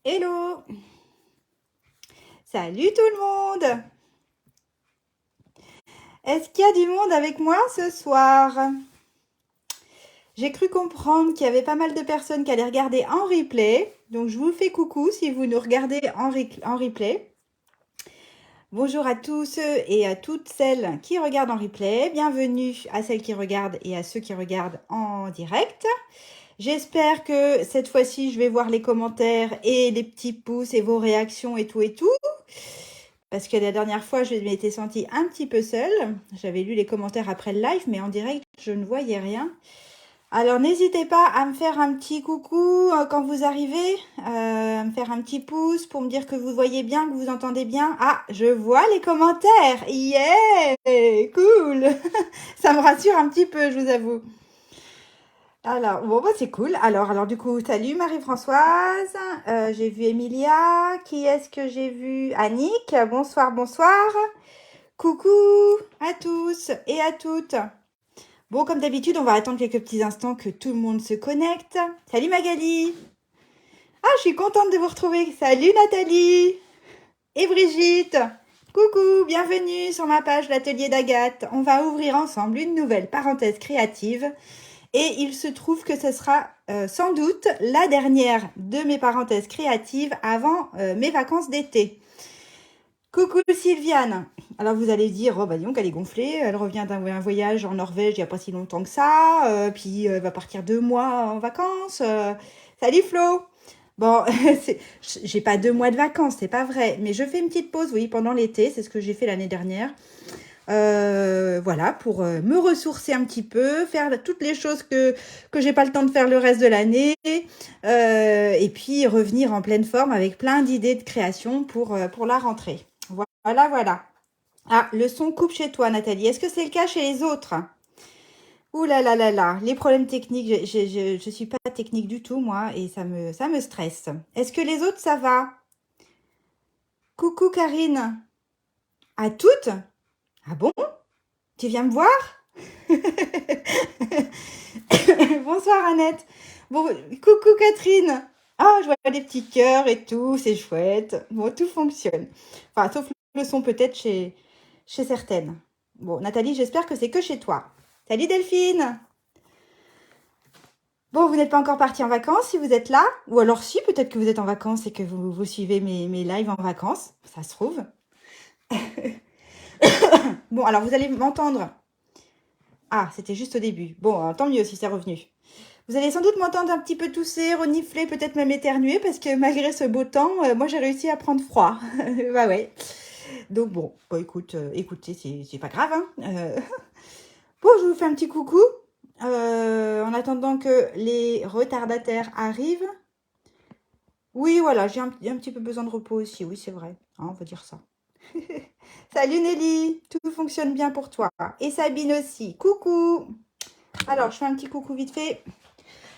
Hello! Salut tout le monde! Est-ce qu'il y a du monde avec moi ce soir? J'ai cru comprendre qu'il y avait pas mal de personnes qui allaient regarder en replay. Donc je vous fais coucou si vous nous regardez en replay. Bonjour à tous et à toutes celles qui regardent en replay. Bienvenue à celles qui regardent et à ceux qui regardent en direct. J'espère que cette fois-ci, je vais voir les commentaires et les petits pouces et vos réactions et tout et tout. Parce que la dernière fois, je m'étais sentie un petit peu seule. J'avais lu les commentaires après le live, mais en direct, je ne voyais rien. Alors, n'hésitez pas à me faire un petit coucou quand vous arrivez, à me faire un petit pouce pour me dire que vous voyez bien, que vous entendez bien. Ah, je vois les commentaires. Yeah! Cool! Ça me rassure un petit peu, je vous avoue. Alors, bon, bah, c'est cool. Alors, du coup, salut Marie-Françoise. J'ai vu Emilia. Qui est-ce que j'ai vu? Annick. Bonsoir, bonsoir. Coucou à tous et à toutes. Bon, comme d'habitude, on va attendre quelques petits instants que tout le monde se connecte. Salut Magali. Ah, je suis contente de vous retrouver. Salut Nathalie. Et Brigitte. Coucou, bienvenue sur ma page L'Atelier d'Agathe. On va ouvrir ensemble une nouvelle parenthèse créative. Et il se trouve que ce sera sans doute la dernière de mes parenthèses créatives avant mes vacances d'été. Coucou Sylviane. Alors vous allez dire, oh bah dis donc elle est gonflée, elle revient d'un voyage en Norvège il n'y a pas si longtemps que ça, puis elle va partir 2 mois en vacances. Salut Flo. Bon, j'ai pas 2 mois de vacances, c'est pas vrai, mais je fais une petite pause, oui, pendant l'été, c'est ce que j'ai fait l'année dernière. Voilà, pour me ressourcer un petit peu, faire toutes les choses que j'ai pas le temps de faire le reste de l'année, et puis revenir en pleine forme avec plein d'idées de création pour la rentrée. Voilà, voilà. Ah, le son coupe chez toi, Nathalie. Est-ce que c'est le cas chez les autres? Ouh là là là là, les problèmes techniques, je suis pas technique du tout, moi, et ça me stresse. Est-ce que les autres, ça va? Coucou Karine. À toutes? Ah bon? Tu viens me voir? Bonsoir Annette. Bon, coucou Catherine. Ah, je vois des petits cœurs et tout, c'est chouette. Bon, tout fonctionne. Enfin, sauf le son peut-être chez certaines. Bon, Nathalie, j'espère que c'est que chez toi. Salut Delphine. Bon, vous n'êtes pas encore parti en vacances si vous êtes là. Ou alors si, peut-être que vous êtes en vacances et que vous suivez mes lives en vacances. Ça se trouve. Bon, alors vous allez m'entendre. Ah, c'était juste au début. Bon, tant mieux si c'est revenu. Vous allez sans doute m'entendre un petit peu tousser, renifler, peut-être même éternuer, parce que malgré ce beau temps, moi j'ai réussi à prendre froid. Bah ouais. Donc bon, bah écoutez, c'est pas grave. Hein. Bon, je vous fais un petit coucou. En attendant que les retardataires arrivent. Oui, voilà, j'ai un petit peu besoin de repos aussi, oui, c'est vrai. Hein, on va dire ça. Salut Nelly, tout fonctionne bien pour toi. Et Sabine aussi. Coucou. Alors, je fais un petit coucou vite fait.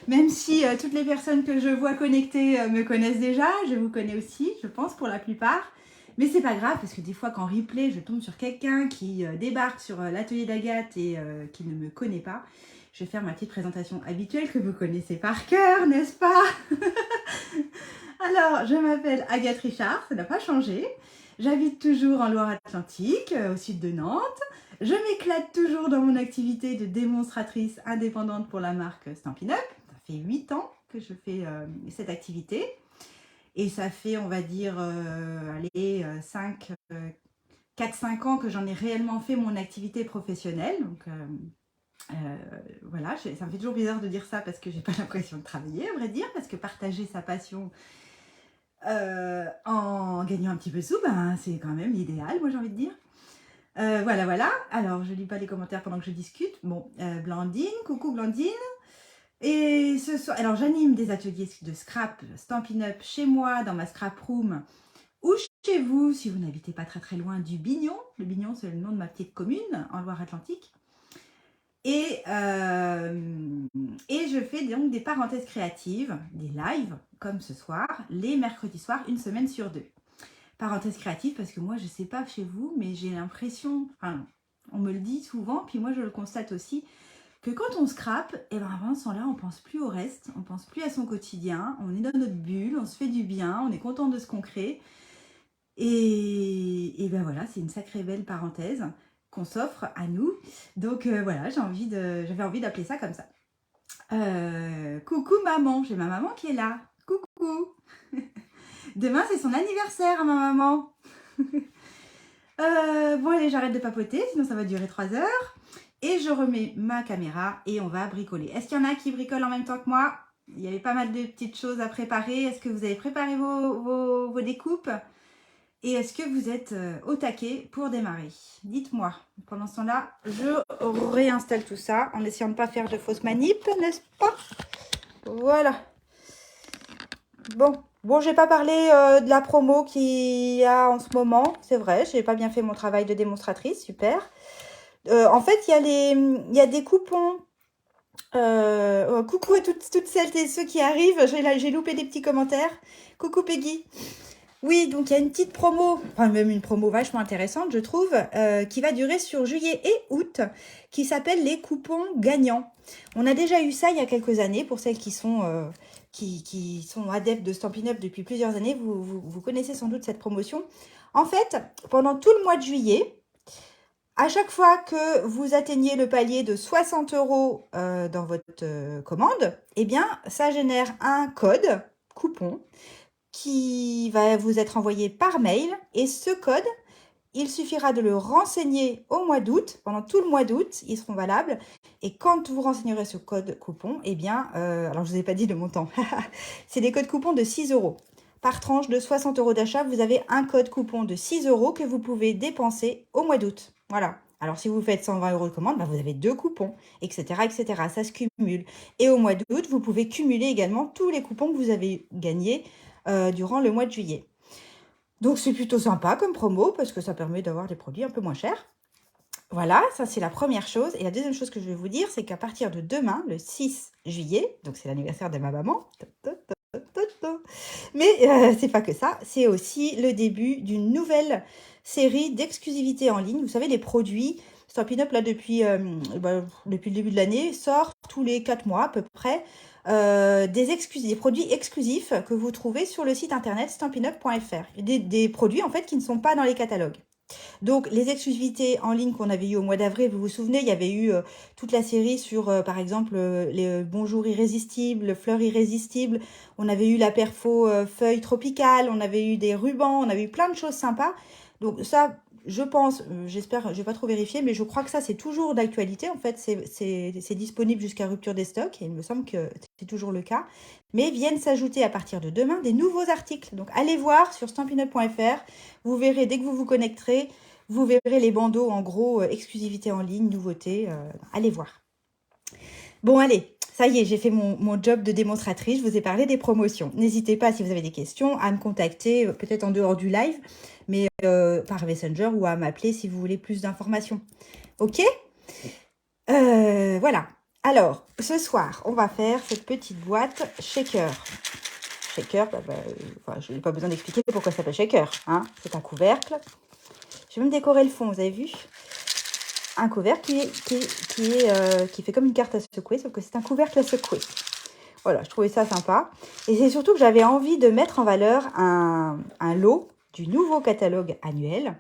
Même si toutes les personnes que je vois connectées me connaissent déjà, je vous connais aussi, je pense, pour la plupart. Mais c'est pas grave, parce que des fois, qu'en replay, je tombe sur quelqu'un qui débarque sur l'atelier d'Agathe et qui ne me connaît pas. Je vais faire ma petite présentation habituelle que vous connaissez par cœur, n'est-ce pas? Alors, je m'appelle Agathe Richard, ça n'a pas changé. J'habite toujours en Loire-Atlantique, au sud de Nantes. Je m'éclate toujours dans mon activité de démonstratrice indépendante pour la marque Stampin' Up. Ça fait 8 ans que je fais cette activité. Et ça fait, on va dire, 4-5 ans que j'en ai réellement fait mon activité professionnelle. Donc, voilà, ça me fait toujours bizarre de dire ça parce que j'ai pas l'impression de travailler, à vrai dire, parce que partager sa passion en gagnant un petit peu de sous, ben, c'est quand même l'idéal, moi j'ai envie de dire. Voilà, voilà. Alors, je lis pas les commentaires pendant que je discute. Bon, Blandine, coucou Blandine. Et ce soir, alors j'anime des ateliers de scrap, Stampin' Up chez moi, dans ma scrap room, ou chez vous, si vous n'habitez pas très très loin du Bignon. Le Bignon, c'est le nom de ma petite commune en Loire-Atlantique. Et je fais donc des parenthèses créatives, des lives, comme ce soir, les mercredis soirs, une semaine sur 2. Parenthèse créative, parce que moi, je ne sais pas chez vous, mais j'ai l'impression, enfin, on me le dit souvent, puis moi, je le constate aussi, que quand on scrape, et ben avant ce temps-là, on pense plus au reste, on pense plus à son quotidien, on est dans notre bulle, on se fait du bien, on est content de ce qu'on crée. Et ben voilà, c'est une sacrée belle parenthèse qu'on s'offre à nous. Donc voilà, j'avais envie d'appeler ça comme ça. Coucou maman, j'ai ma maman qui est là. Coucou. Demain c'est son anniversaire, ma maman. Bon allez, j'arrête de papoter, sinon ça va durer 3 heures. Et je remets ma caméra et on va bricoler. Est-ce qu'il y en a qui bricolent en même temps que moi? Il y avait pas mal de petites choses à préparer. Est-ce que vous avez préparé vos découpes? Et est-ce que vous êtes au taquet pour démarrer? Dites-moi. Pendant ce temps-là, je réinstalle tout ça en essayant de ne pas faire de fausses manips, n'est-ce pas? Voilà. Bon, j'ai pas parlé de la promo qu'il y a en ce moment. C'est vrai, j'ai pas bien fait mon travail de démonstratrice. Super. En fait, il y a des coupons. Coucou à toutes celles et ceux qui arrivent. J'ai loupé des petits commentaires. Coucou Peggy. Oui, donc il y a une petite promo, enfin même une promo vachement intéressante, je trouve, qui va durer sur juillet et août, qui s'appelle les coupons gagnants. On a déjà eu ça il y a quelques années, pour celles qui sont adeptes de Stampin' Up depuis plusieurs années, vous connaissez sans doute cette promotion. En fait, pendant tout le mois de juillet, à chaque fois que vous atteignez le palier de 60 € dans votre commande, eh bien, ça génère un code, coupon, qui va vous être envoyé par mail. Et ce code, il suffira de le renseigner au mois d'août. Pendant tout le mois d'août, ils seront valables. Et quand vous renseignerez ce code coupon, eh bien, alors je ne vous ai pas dit le montant, c'est des codes coupons de 6 €. Par tranche de 60 € d'achat, vous avez un code coupon de 6 € que vous pouvez dépenser au mois d'août. Voilà. Alors, si vous faites 120 € de commande, vous avez 2 coupons, etc., etc. Ça se cumule. Et au mois d'août, vous pouvez cumuler également tous les coupons que vous avez gagnés durant le mois de juillet. Donc, c'est plutôt sympa comme promo parce que ça permet d'avoir des produits un peu moins chers. Voilà, ça c'est la première chose. Et la deuxième chose que je vais vous dire, c'est qu'à partir de demain, le 6 juillet, donc c'est l'anniversaire de ma maman, mais c'est pas que ça, c'est aussi le début d'une nouvelle série d'exclusivité en ligne. Vous savez, les produits Stampin' Up, là, depuis le début de l'année, sort tous les 4 mois à peu près des produits exclusifs que vous trouvez sur le site internet stampinup.fr. Des produits, en fait, qui ne sont pas dans les catalogues. Donc, les exclusivités en ligne qu'on avait eues au mois d'avril, vous vous souvenez, il y avait eu toute la série sur, par exemple, les bonjours irrésistibles, fleurs irrésistibles. On avait eu la perfo feuille tropicale, on avait eu des rubans, on avait eu plein de choses sympas. Donc ça, je pense, j'espère, je vais pas trop vérifier, mais je crois que ça, c'est toujours d'actualité. En fait, c'est disponible jusqu'à rupture des stocks, et il me semble que c'est toujours le cas. Mais viennent s'ajouter à partir de demain des nouveaux articles. Donc, allez voir sur stampinup.fr. Vous verrez, dès que vous vous connecterez, vous verrez les bandeaux, en gros, exclusivité en ligne, nouveautés. Allez voir. Bon, allez, ça y est, j'ai fait mon job de démonstratrice. Je vous ai parlé des promotions. N'hésitez pas, si vous avez des questions, à me contacter, peut-être en dehors du live, mais par Messenger ou à m'appeler si vous voulez plus d'informations. Ok? Voilà. Alors, ce soir, on va faire cette petite boîte shaker. Shaker, je n'ai pas besoin d'expliquer pourquoi ça s'appelle shaker. Hein, c'est un couvercle. Je vais même décorer le fond, vous avez vu? Un couvercle qui fait comme une carte à secouer, sauf que c'est un couvercle à secouer. Voilà, je trouvais ça sympa. Et c'est surtout que j'avais envie de mettre en valeur un lot du nouveau catalogue annuel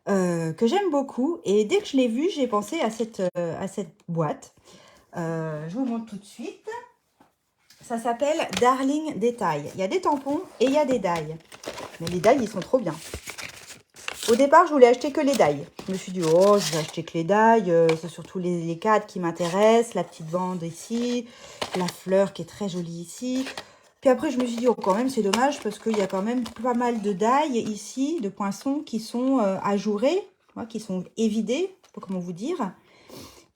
que j'aime beaucoup. Et dès que je l'ai vu, j'ai pensé à cette boîte. Je vous montre tout de suite. Ça s'appelle Darling Détail. Il y a des tampons et il y a des die. Mais les die, ils sont trop bien. Au départ, je voulais acheter que les die. Je me suis dit, oh, je vais acheter que les die. C'est surtout les cadres qui m'intéressent. La petite bande ici. La fleur qui est très jolie ici. Puis après, je me suis dit, oh, quand même, c'est dommage parce qu'il y a quand même pas mal de die ici, de poinçons qui sont ajourés, qui sont évidés, je sais pas comment vous dire.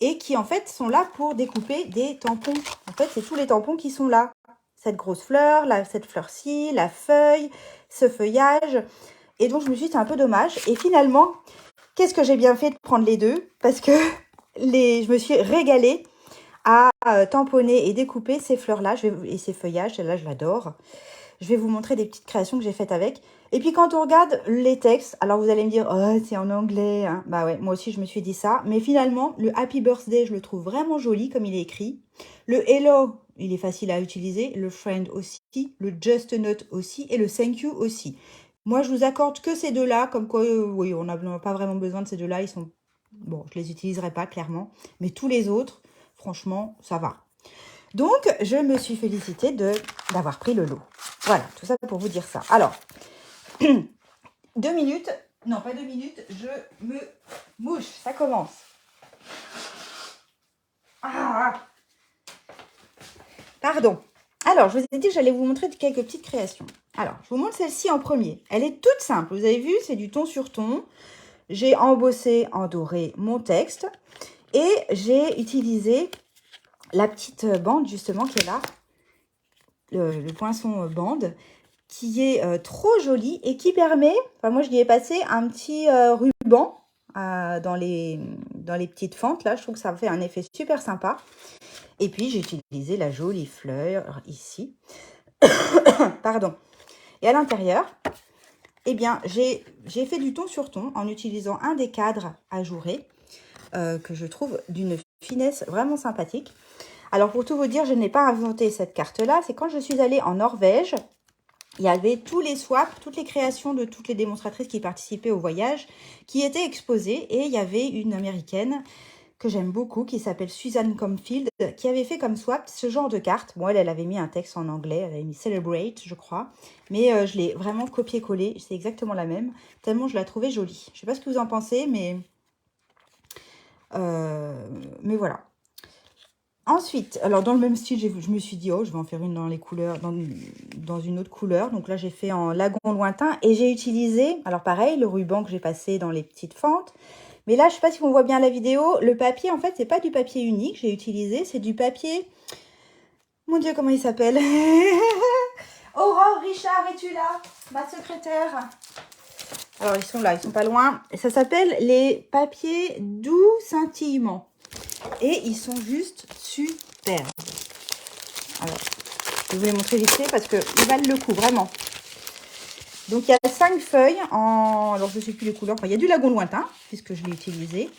Et qui, en fait, sont là pour découper des tampons. En fait, c'est tous les tampons qui sont là. Cette grosse fleur, cette fleur-ci, la feuille, ce feuillage. Et donc, je me suis dit, c'est un peu dommage. Et finalement, qu'est-ce que j'ai bien fait de prendre les deux? Parce que je me suis régalée à tamponner et découper ces fleurs-là et ces feuillages. Celle-là, je l'adore. Je vais vous montrer des petites créations que j'ai faites avec. Et puis quand on regarde les textes, alors vous allez me dire, oh, c'est en anglais, hein. Bah ouais, moi aussi je me suis dit ça. Mais finalement, le Happy Birthday, je le trouve vraiment joli comme il est écrit. Le Hello, il est facile à utiliser. Le Friend aussi. Le Just a Note aussi. Et le Thank You aussi. Moi, je vous accorde que ces deux-là, comme quoi, oui, on n'a pas vraiment besoin de ces deux-là. Ils sont, bon, je les utiliserai pas clairement. Mais tous les autres, franchement, ça va. Donc, je me suis félicitée d'avoir pris le lot. Voilà, tout ça pour vous dire ça. Alors, 2 minutes, non pas 2 minutes, je me mouche, ça commence. Ah, pardon. Alors, je vous ai dit que j'allais vous montrer quelques petites créations. Alors, je vous montre celle-ci en premier. Elle est toute simple, vous avez vu, c'est du ton sur ton. J'ai embossé en doré mon texte et j'ai utilisé la petite bande justement qui est là, le poinçon bande, qui est trop jolie et qui permet, enfin moi je lui ai passé un petit ruban dans les petites fentes là, je trouve que ça fait un effet super sympa. Et puis j'ai utilisé la jolie fleur ici, pardon. Et à l'intérieur, eh bien j'ai fait du ton sur ton en utilisant un des cadres ajourés que je trouve d'une finesse vraiment sympathique. Alors pour tout vous dire, je n'ai pas inventé cette carte là, c'est quand je suis allée en Norvège. Il y avait tous les swaps, toutes les créations de toutes les démonstratrices qui participaient au voyage qui étaient exposées. Et il y avait une américaine que j'aime beaucoup qui s'appelle Suzanne Comfield qui avait fait comme swap ce genre de carte. Bon, elle avait mis un texte en anglais, elle avait mis Celebrate, je crois. Mais je l'ai vraiment copié-collé, c'est exactement la même, tellement je la trouvais jolie. Je ne sais pas ce que vous en pensez, mais voilà. Ensuite, alors dans le même style, je me suis dit, oh, je vais en faire une dans les couleurs, dans une autre couleur. Donc là, j'ai fait en lagon lointain et j'ai utilisé, alors pareil, le ruban que j'ai passé dans les petites fentes. Mais là, je ne sais pas si on voit bien la vidéo, le papier, en fait, c'est pas du papier unique que j'ai utilisé, c'est du papier... Mon Dieu, comment il s'appelle? Aurore, Richard, es-tu là? Ma secrétaire. Alors, ils sont là, ils sont pas loin. Ça s'appelle les papiers doux scintillement. Et ils sont juste superbes. Alors, je vais vous les montrer vite fait parce qu'ils valent le coup, vraiment. Donc, il y a 5 feuilles en... Alors, je ne sais plus les couleurs. Enfin, il y a du lagon lointain, puisque je l'ai utilisé.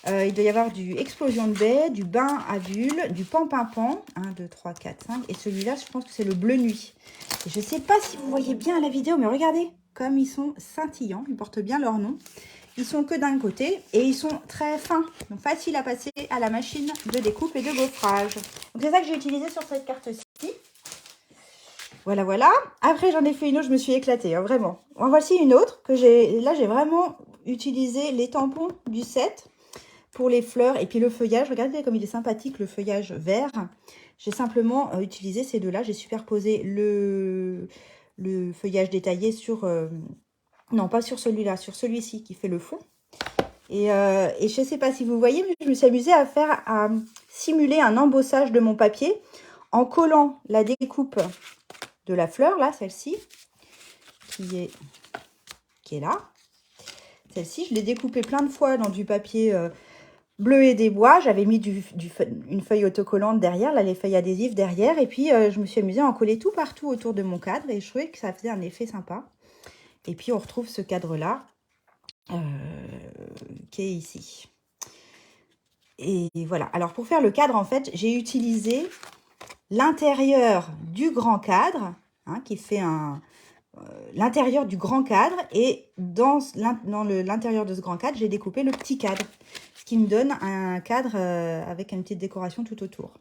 Il doit y avoir du explosion de baie, du bain à bulles, du pan-pan-pan. 1, 2, 3, 4, 5. Et celui-là, je pense que c'est le bleu nuit. Et je ne sais pas si vous voyez bien la vidéo, mais regardez comme ils sont scintillants. Ils portent bien leur nom. Ils sont que d'un côté et ils sont très fins. Donc, facile à passer à la machine de découpe et de gaufrage. Donc, c'est ça que j'ai utilisé sur cette carte-ci. Voilà, voilà. Après, j'en ai fait une autre, je me suis éclatée, hein, vraiment. En voici une autre que j'ai... Là, j'ai vraiment utilisé les tampons du set pour les fleurs et puis le feuillage. Regardez comme il est sympathique, le feuillage vert. J'ai simplement utilisé ces deux-là. J'ai superposé le feuillage détaillé sur... non, pas sur celui-là, sur celui-ci qui fait le fond. Et je ne sais pas si vous voyez, mais je me suis amusée à simuler un embossage de mon papier en collant la découpe de la fleur, là, celle-ci, qui est là. Celle-ci, je l'ai découpée plein de fois dans du papier bleu et des bois. J'avais mis une feuille autocollante derrière, là, les feuilles adhésives derrière. Et puis, je me suis amusée à en coller tout partout autour de mon cadre. Et je trouvais que ça faisait un effet sympa. Et puis, on retrouve ce cadre-là qui est ici. Et voilà. Alors, pour faire le cadre, en fait, j'ai utilisé l'intérieur du grand cadre, hein, qui fait l'intérieur du grand cadre. Et dans l'intérieur de ce grand cadre, j'ai découpé le petit cadre. Ce qui me donne un cadre avec une petite décoration tout autour.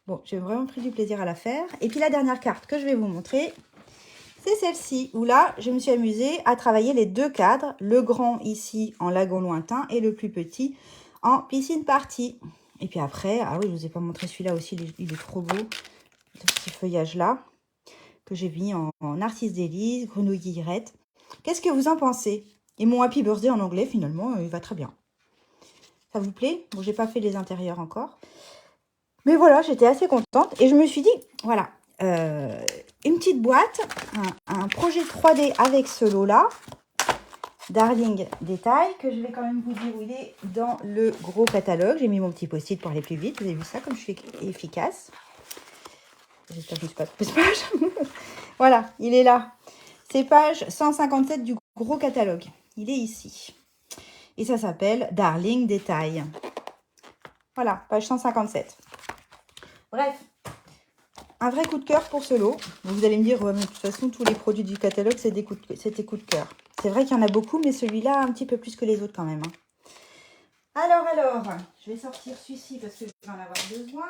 Bon, j'ai vraiment pris du plaisir à la faire. Et puis, la dernière carte que je vais vous montrer, c'est celle-ci, où là, je me suis amusée à travailler les deux cadres. Le grand ici en lagon lointain et le plus petit en piscine party. Et puis après, ah oui, je ne vous ai pas montré celui-là aussi, il est trop beau. Ce petit feuillage-là, que j'ai mis en narcisse délice, grenouille guillerette. Qu'est-ce que vous en pensez? Et mon Happy Birthday en anglais, finalement, il va très bien. Ça vous plaît? Bon, j'ai pas fait les intérieurs encore. Mais voilà, j'étais assez contente. Et je me suis dit, voilà, une petite boîte, un projet 3D avec ce lot-là. Darling Détail, que je vais quand même vous dire où il est dans le gros catalogue. J'ai mis mon petit post-it pour aller plus vite. Vous avez vu ça, comme je suis efficace. J'espère que je ne suis pas trop sage. Voilà, il est là. C'est page 157 du gros catalogue. Il est ici. Et ça s'appelle Darling Détail. Voilà, page 157. Bref, un vrai coup de cœur pour ce lot. Vous allez me dire, ouais, mais de toute façon, tous les produits du catalogue, c'est des coups de cœur. C'est vrai qu'il y en a beaucoup, mais celui-là, un petit peu plus que les autres quand même. Alors, je vais sortir celui-ci parce que je vais en avoir besoin.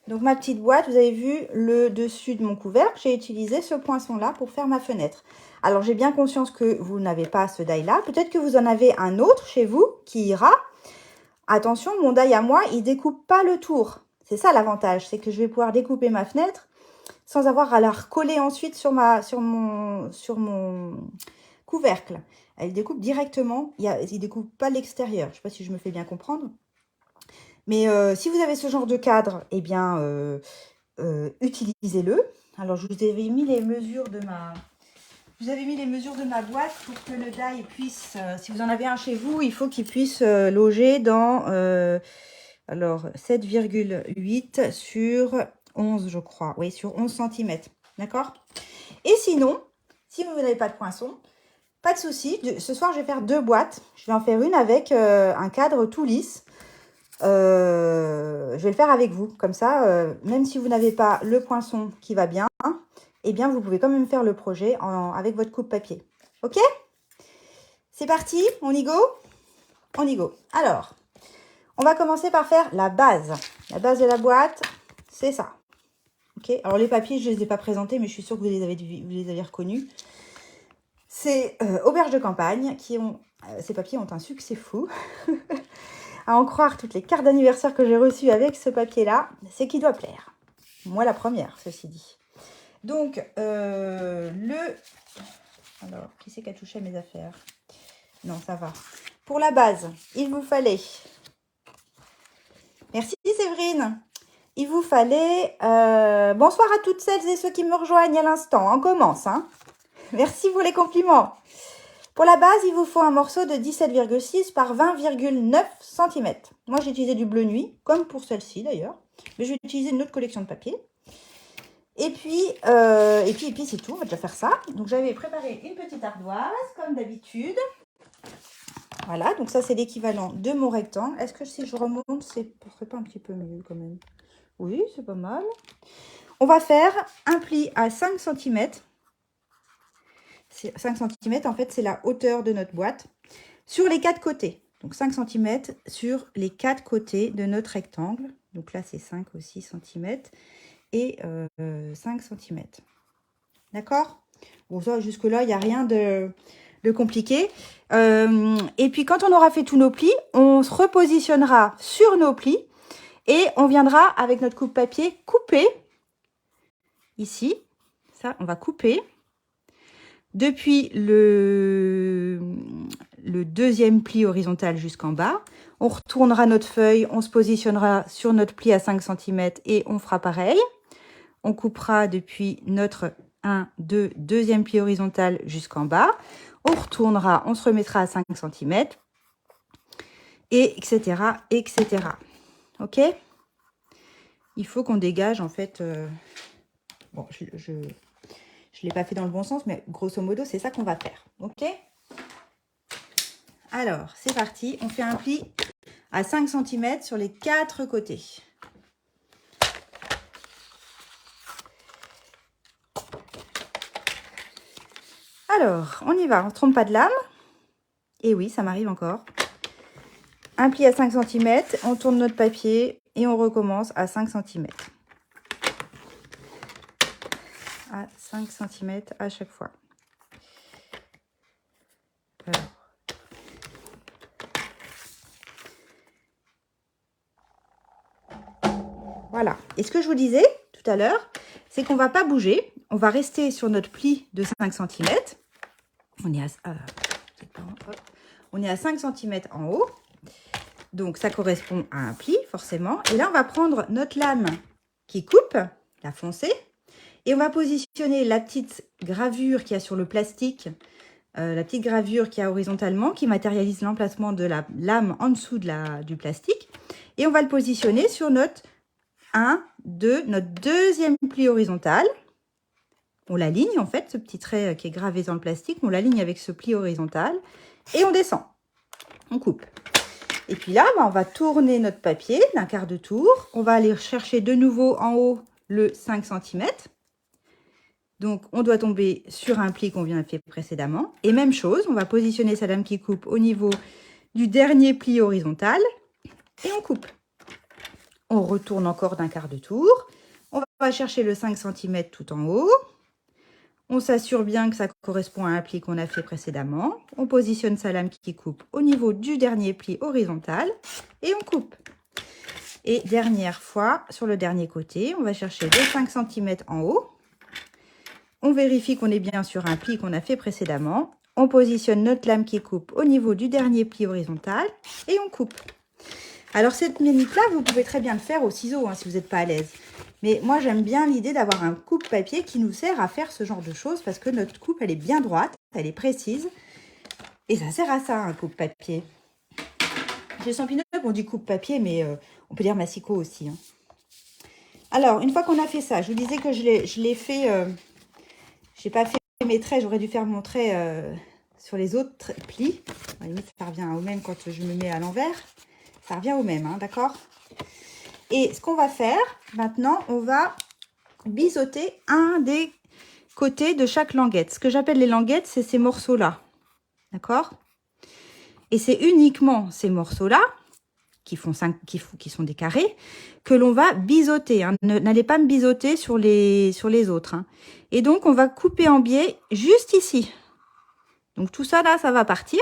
Donc, ma petite boîte, vous avez vu le dessus de mon couvercle. J'ai utilisé ce poinçon-là pour faire ma fenêtre. Alors, j'ai bien conscience que vous n'avez pas ce die-là. Peut-être que vous en avez un autre chez vous qui ira. Attention, mon die à moi, il découpe pas le tour. C'est ça l'avantage, c'est que je vais pouvoir découper ma fenêtre sans avoir à la recoller ensuite sur mon couvercle. Elle découpe directement, il découpe pas l'extérieur. Je ne sais pas si je me fais bien comprendre. Mais si vous avez ce genre de cadre, eh bien, utilisez-le. Alors, je vous avais mis les mesures de ma boîte pour que le die puisse, si vous en avez un chez vous, il faut qu'il puisse loger dans, alors, 7,8 sur 11, je crois. Oui, sur 11 cm. D'accord? Et sinon, si vous n'avez pas de poinçon, pas de souci. Ce soir, je vais faire 2 boîtes. Je vais en faire une avec un cadre tout lisse. Je vais le faire avec vous. Comme ça, même si vous n'avez pas le poinçon qui va bien, eh bien, vous pouvez quand même faire le projet avec votre coupe papier. Ok? C'est parti? On y go? On y go. Alors, on va commencer par faire la base. La base de la boîte, c'est ça. Ok? Alors, les papiers, je ne les ai pas présentés, mais je suis sûre que vous les avez reconnus. C'est Auberge de campagne qui ont... ces papiers ont un succès fou. À en croire toutes les cartes d'anniversaire que j'ai reçues avec ce papier-là, c'est qui doit plaire. Moi, la première, ceci dit. Donc, alors, qui c'est qui a touché à mes affaires? Non, ça va. Pour la base, il vous fallait... Merci Séverine. Il vous fallait... bonsoir à toutes celles et ceux qui me rejoignent à l'instant. On commence, hein. Merci pour les compliments. Pour la base, il vous faut un morceau de 17,6 par 20,9 cm. Moi, j'ai utilisé du bleu nuit, comme pour celle-ci d'ailleurs. Mais je vais utiliser une autre collection de papier. Et puis c'est tout. On va déjà faire ça. Donc, j'avais préparé une petite ardoise, comme d'habitude. Voilà, donc ça, c'est l'équivalent de mon rectangle. Est-ce que si je remonte, c'est pas un petit peu mieux quand même? Oui, c'est pas mal. On va faire un pli à 5 cm. 5 cm, en fait, c'est la hauteur de notre boîte sur les 4 côtés. Donc, 5 cm sur les 4 côtés de notre rectangle. Donc là, c'est 5 aussi cm et 5 cm. D'accord? Bon, ça, jusque-là, il n'y a rien de compliqué. Et puis, quand on aura fait tous nos plis, on se repositionnera sur nos plis et on viendra, avec notre coupe-papier, couper ici. Ça, on va couper. Depuis le deuxième pli horizontal jusqu'en bas, on retournera notre feuille, on se positionnera sur notre pli à 5 cm et on fera pareil. On coupera depuis notre 1, 2, deuxième pli horizontal jusqu'en bas. On retournera, on se remettra à 5 cm, et etc., etc. Ok? Il faut qu'on dégage, en fait... bon, je ne l'ai pas fait dans le bon sens, mais grosso modo, c'est ça qu'on va faire. Ok? Alors, c'est parti. On fait un pli à 5 cm sur les 4 côtés. Alors, on y va. On ne se trompe pas de lame. Et oui, ça m'arrive encore. Un pli à 5 cm. On tourne notre papier et on recommence à 5 cm. À 5 cm à chaque fois. Alors. Voilà. Et ce que je vous disais tout à l'heure, c'est qu'on ne va pas bouger. On va rester sur notre pli de 5 cm. On est à 5 cm en haut. Donc, ça correspond à un pli, forcément. Et là, on va prendre notre lame qui coupe, la foncée. Et on va positionner la petite gravure qu'il y a sur le plastique, la petite gravure qu'il y a horizontalement, qui matérialise l'emplacement de la lame en dessous du plastique. Et on va le positionner sur notre 1, 2, notre deuxième pli horizontal. On l'aligne en fait, ce petit trait qui est gravé dans le plastique, on l'aligne avec ce pli horizontal et on descend. On coupe. Et puis là, on va tourner notre papier d'un quart de tour. On va aller chercher de nouveau en haut le 5 cm. Donc, on doit tomber sur un pli qu'on vient de faire précédemment. Et même chose, on va positionner sa lame qui coupe au niveau du dernier pli horizontal. Et on coupe. On retourne encore d'un quart de tour. On va chercher le 5 cm tout en haut. On s'assure bien que ça correspond à un pli qu'on a fait précédemment. On positionne sa lame qui coupe au niveau du dernier pli horizontal et on coupe. Et dernière fois, sur le dernier côté, on va chercher les 5 cm en haut. On vérifie qu'on est bien sur un pli qu'on a fait précédemment. On positionne notre lame qui coupe au niveau du dernier pli horizontal et on coupe. Alors cette technique-là, vous pouvez très bien le faire au ciseau si vous n'êtes pas à l'aise. Mais moi, j'aime bien l'idée d'avoir un coupe-papier qui nous sert à faire ce genre de choses parce que notre coupe, elle est bien droite, elle est précise. Et ça sert à ça, un coupe-papier. Chez Stampin' Up, on dit coupe-papier, mais on peut dire massicot aussi. Alors, une fois qu'on a fait ça, je vous disais que je l'ai fait... j'ai pas fait mes traits, j'aurais dû faire mon trait sur les autres plis. À la limite, ça revient au même quand je me mets à l'envers. Ça revient au même, d'accord ? Et ce qu'on va faire, maintenant, on va biseauter un des côtés de chaque languette. Ce que j'appelle les languettes, c'est ces morceaux-là. D'accord? Et c'est uniquement ces morceaux-là, qui sont des carrés, que l'on va biseauter. N'allez pas me biseauter sur les autres. Et donc, on va couper en biais juste ici. Donc, tout ça, là, ça va partir.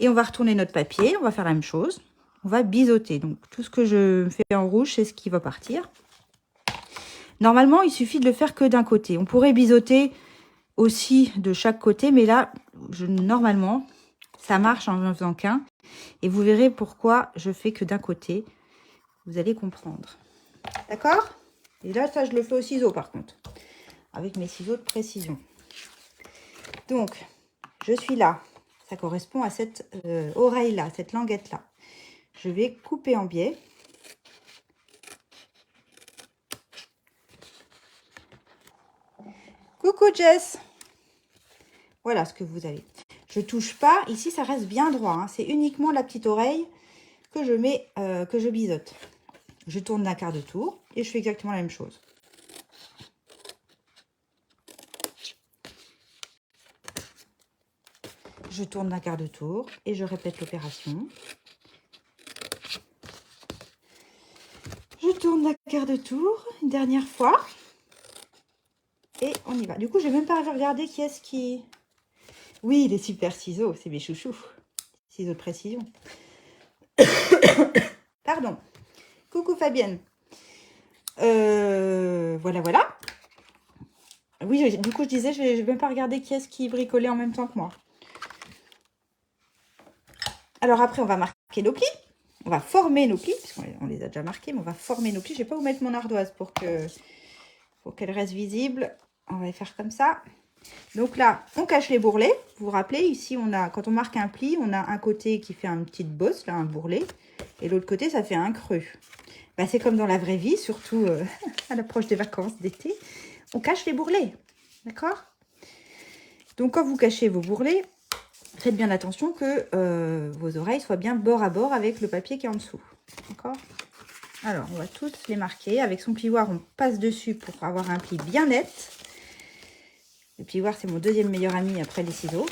Et on va retourner notre papier. On va faire la même chose. On va biseauter. Donc, tout ce que je fais en rouge, c'est ce qui va partir. Normalement, il suffit de le faire que d'un côté. On pourrait biseauter aussi de chaque côté, mais là, normalement, ça marche en ne faisant qu'un. Et vous verrez pourquoi je fais que d'un côté. Vous allez comprendre. D'accord? Et là, ça, je le fais au ciseau, par contre. Avec mes ciseaux de précision. Donc, je suis là. Ça correspond à cette oreille-là, cette languette-là. Je vais couper en biais. Coucou Jess. Voilà ce que vous avez. Je touche pas. Ici, ça reste bien droit. C'est uniquement la petite oreille que je mets, que je biseaute. Je tourne d'un quart de tour et je fais exactement la même chose. Je tourne d'un quart de tour et je répète l'opération. Je tourne d'un quart de tour une dernière fois. Et on y va. Du coup, je n'ai même pas regardé qui est-ce qui... Oui, les super ciseaux, c'est mes chouchous. Ciseaux de précision. Pardon. Coucou Fabienne. Voilà, voilà. Oui, du coup, je disais, je vais même pas regarder qui est-ce qui bricolait en même temps que moi. Alors après, on va marquer nos plis. On va former nos plis, puisqu'on les a déjà marqués, mais on va former nos plis. Je ne vais pas vous mettre mon ardoise pour qu'elle reste visible. On va les faire comme ça. Donc là, on cache les bourrelets. Vous vous rappelez, ici, quand on marque un pli, on a un côté qui fait une petite bosse, là, un bourrelet. Et l'autre côté, ça fait un creux. Bah, c'est comme dans la vraie vie, surtout à l'approche des vacances d'été. On cache les bourrelets. D'accord? Donc, quand vous cachez vos bourrelets, faites bien attention que vos oreilles soient bien bord à bord avec le papier qui est en dessous. D'accord? Alors, on va tous les marquer. Avec son plioir, on passe dessus pour avoir un pli bien net. Le plioir, c'est mon deuxième meilleur ami après les ciseaux.